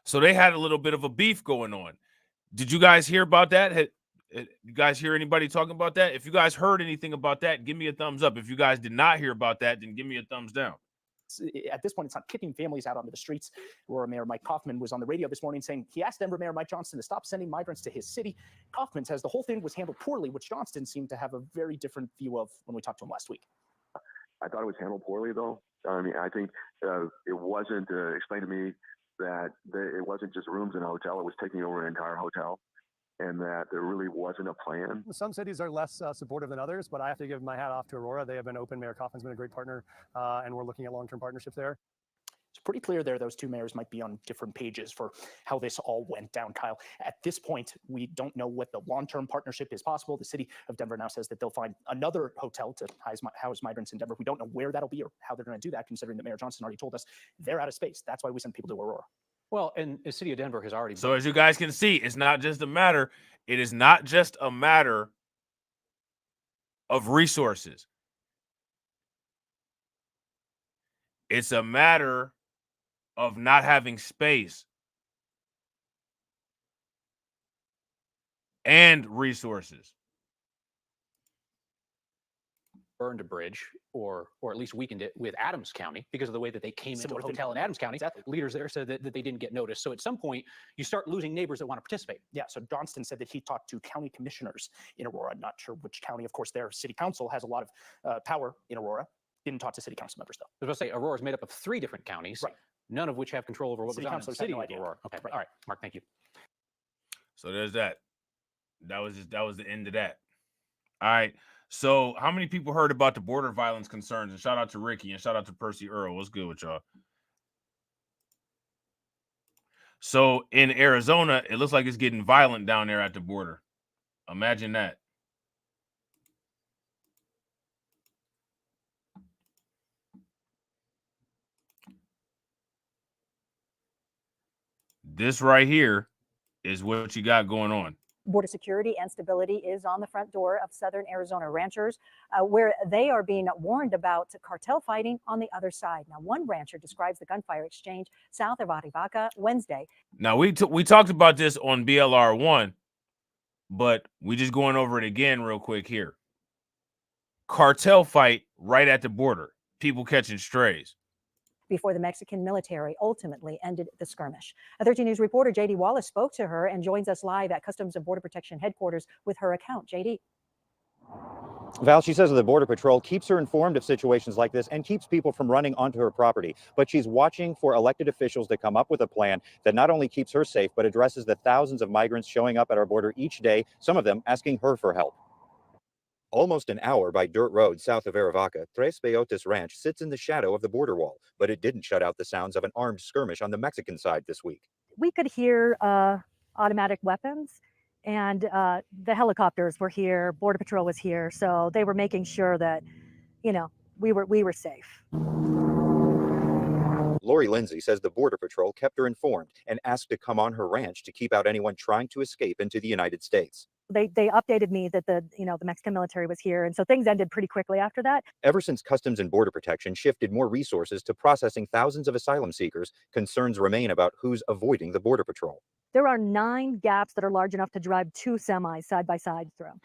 So they had a little bit of a beef going on. Did you guys hear about that? You guys hear anybody talking about that? If you guys heard anything about that, give me a thumbs up. If you guys did not hear about that, then give me a thumbs down. At this point, it's not kicking families out onto the streets. Aurora Mayor Mike Kaufman was on the radio this morning saying he asked Denver Mayor Mike Johnson to stop sending migrants to his city. Kaufman says the whole thing was handled poorly, which Johnston seemed to have a very different view of when we talked to him last week. I thought it was handled poorly, though. I mean, I think it wasn't explained to me that it wasn't just rooms in a hotel. It was taking over an entire hotel, and that there really wasn't a plan. Some cities are less supportive than others, but I have to give my hat off to Aurora. They have been open. Mayor Kaufman's been a great partner, and we're looking at long-term partnerships there. It's pretty clear there those two mayors might be on different pages for how this all went down, Kyle. At this point, we don't know what the long-term partnership is possible. The city of Denver now says that they'll find another hotel to house migrants in Denver. We don't know where that'll be or how they're going to do that, considering that Mayor Johnson already told us they're out of space. That's why we send people to Aurora. Well, and the city of Denver has already. So as you guys can see, it's not just a matter. It is not just a matter of resources. It's a matter of not having space and resources. Burned a bridge or at least weakened it with Adams County because of the way that they came into a hotel in Adams County. Exactly. Leaders there said that they didn't get noticed. So at some point, you start losing neighbors that want to participate. Yeah, so Johnston said that he talked to county commissioners in Aurora. Not sure which county. Of course, their city council has a lot of power in Aurora. Didn't talk to city council members, though. I was going to say, Aurora is made up of 3 different counties, right, none of which have control over what City goes on in the councilors have city no of idea. Aurora. Okay, Right. All right, Mark, thank you. So there's that. That was the end of that. All right. So how many people heard about the border violence concerns? And shout out to Ricky and shout out to Percy Earl. What's good with y'all? So in Arizona, it looks like it's getting violent down there at the border. Imagine that. This right here is what you got going on. Border security and stability is on the front door of southern Arizona ranchers, where they are being warned about cartel fighting on the other side. Now, one rancher describes the gunfire exchange south of Arivaca Wednesday. Now, we talked about this on BLR1, but we just going over it again real quick here. Cartel fight right at the border. People catching strays. Before the Mexican military ultimately ended the skirmish. A 13 News reporter JD Wallace spoke to her and joins us live at Customs and Border Protection headquarters with her account. JD. Val, she says the Border Patrol keeps her informed of situations like this and keeps people from running onto her property. But she's watching for elected officials to come up with a plan that not only keeps her safe, but addresses the thousands of migrants showing up at our border each day, some of them asking her for help. Almost an hour by dirt road south of Arivaca, Tres Peyotes Ranch sits in the shadow of the border wall, but it didn't shut out the sounds of an armed skirmish on the Mexican side this week. We could hear automatic weapons, and the helicopters were here, Border Patrol was here, so they were making sure that, you know, we were safe. Lori Lindsay says the Border Patrol kept her informed and asked to come on her ranch to keep out anyone trying to escape into the United States. They updated me that the Mexican military was here, and so things ended pretty quickly after that. Ever since Customs and Border Protection shifted more resources to processing thousands of asylum seekers, concerns remain about who's avoiding the Border Patrol. There are 9 gaps that are large enough to drive 2 semis side by side through.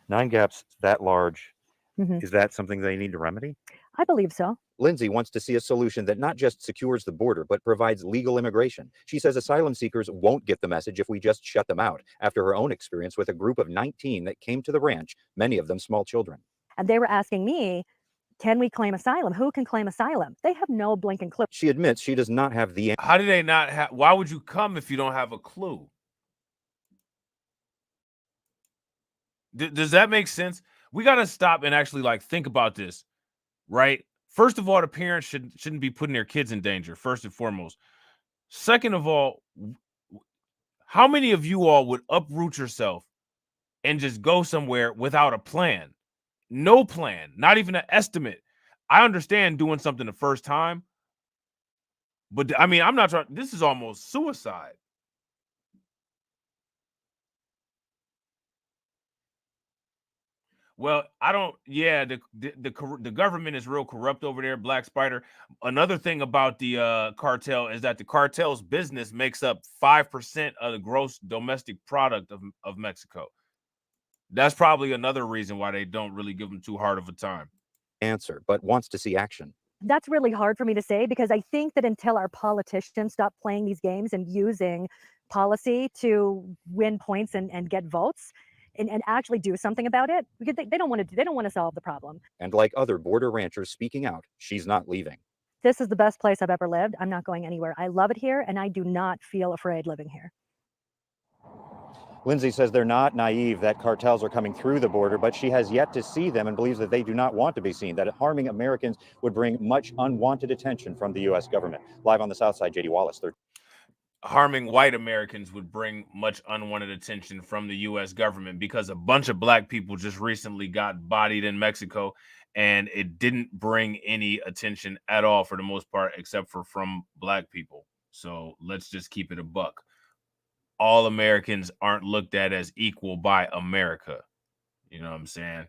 9 gaps that large. Mhm. Is that something they need to remedy? I believe so. Lindsay wants to see a solution that not just secures the border, but provides legal immigration. She says asylum seekers won't get the message if we just shut them out, after her own experience with a group of 19 that came to the ranch, many of them small children. And they were asking me, can we claim asylum? Who can claim asylum? They have no blinking clue. She admits she does not have the How do they not have? Why would you come if you don't have a clue? Does that make sense? We got to stop and actually think about this, right? First of all, the parents shouldn't be putting their kids in danger, first and foremost. Second of all, how many of you all would uproot yourself and just go somewhere without a plan? No plan, not even an estimate. I understand doing something the first time, but I mean, I'm not trying. This is almost suicide. Well, I don't. Yeah, the government is real corrupt over there, Black Spider. Another thing about the cartel is that the cartel's business makes up 5% of the gross domestic product of Mexico. That's probably another reason why they don't really give them too hard of a time. Answer, but wants to see action. That's really hard for me to say, because I think that until our politicians stop playing these games and using policy to win points and get votes, and actually do something about it, because they don't want to solve the problem. And like other border ranchers speaking out, she's not leaving. This is the best place I've ever lived. I'm not going anywhere. I love it here, and I do not feel afraid living here. Lindsay says they're not naive that cartels are coming through the border, but she has yet to see them and believes that they do not want to be seen, that harming Americans would bring much unwanted attention from the U.S. government. Live on the South Side, J.D. Wallace. Harming white Americans would bring much unwanted attention from the U.S. government, because a bunch of black people just recently got bodied in Mexico, and it didn't bring any attention at all for the most part, except for from black people. So let's just keep it a buck. All Americans aren't looked at as equal by America. You know what I'm saying?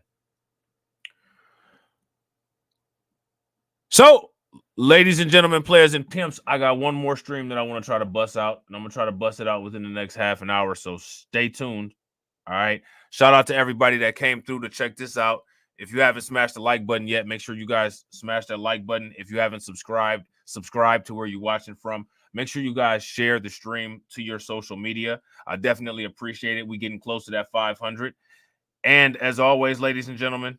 So, ladies and gentlemen, players and pimps, I got one more stream that I want to try to bust out, and I'm going to try to bust it out within the next half an hour, so stay tuned. All right? Shout out to everybody that came through to check this out. If you haven't smashed the like button yet, make sure you guys smash that like button. If you haven't subscribe to where you're watching from. Make sure you guys share the stream to your social media. I definitely appreciate it. We're getting close to that 500. And as always, ladies and gentlemen,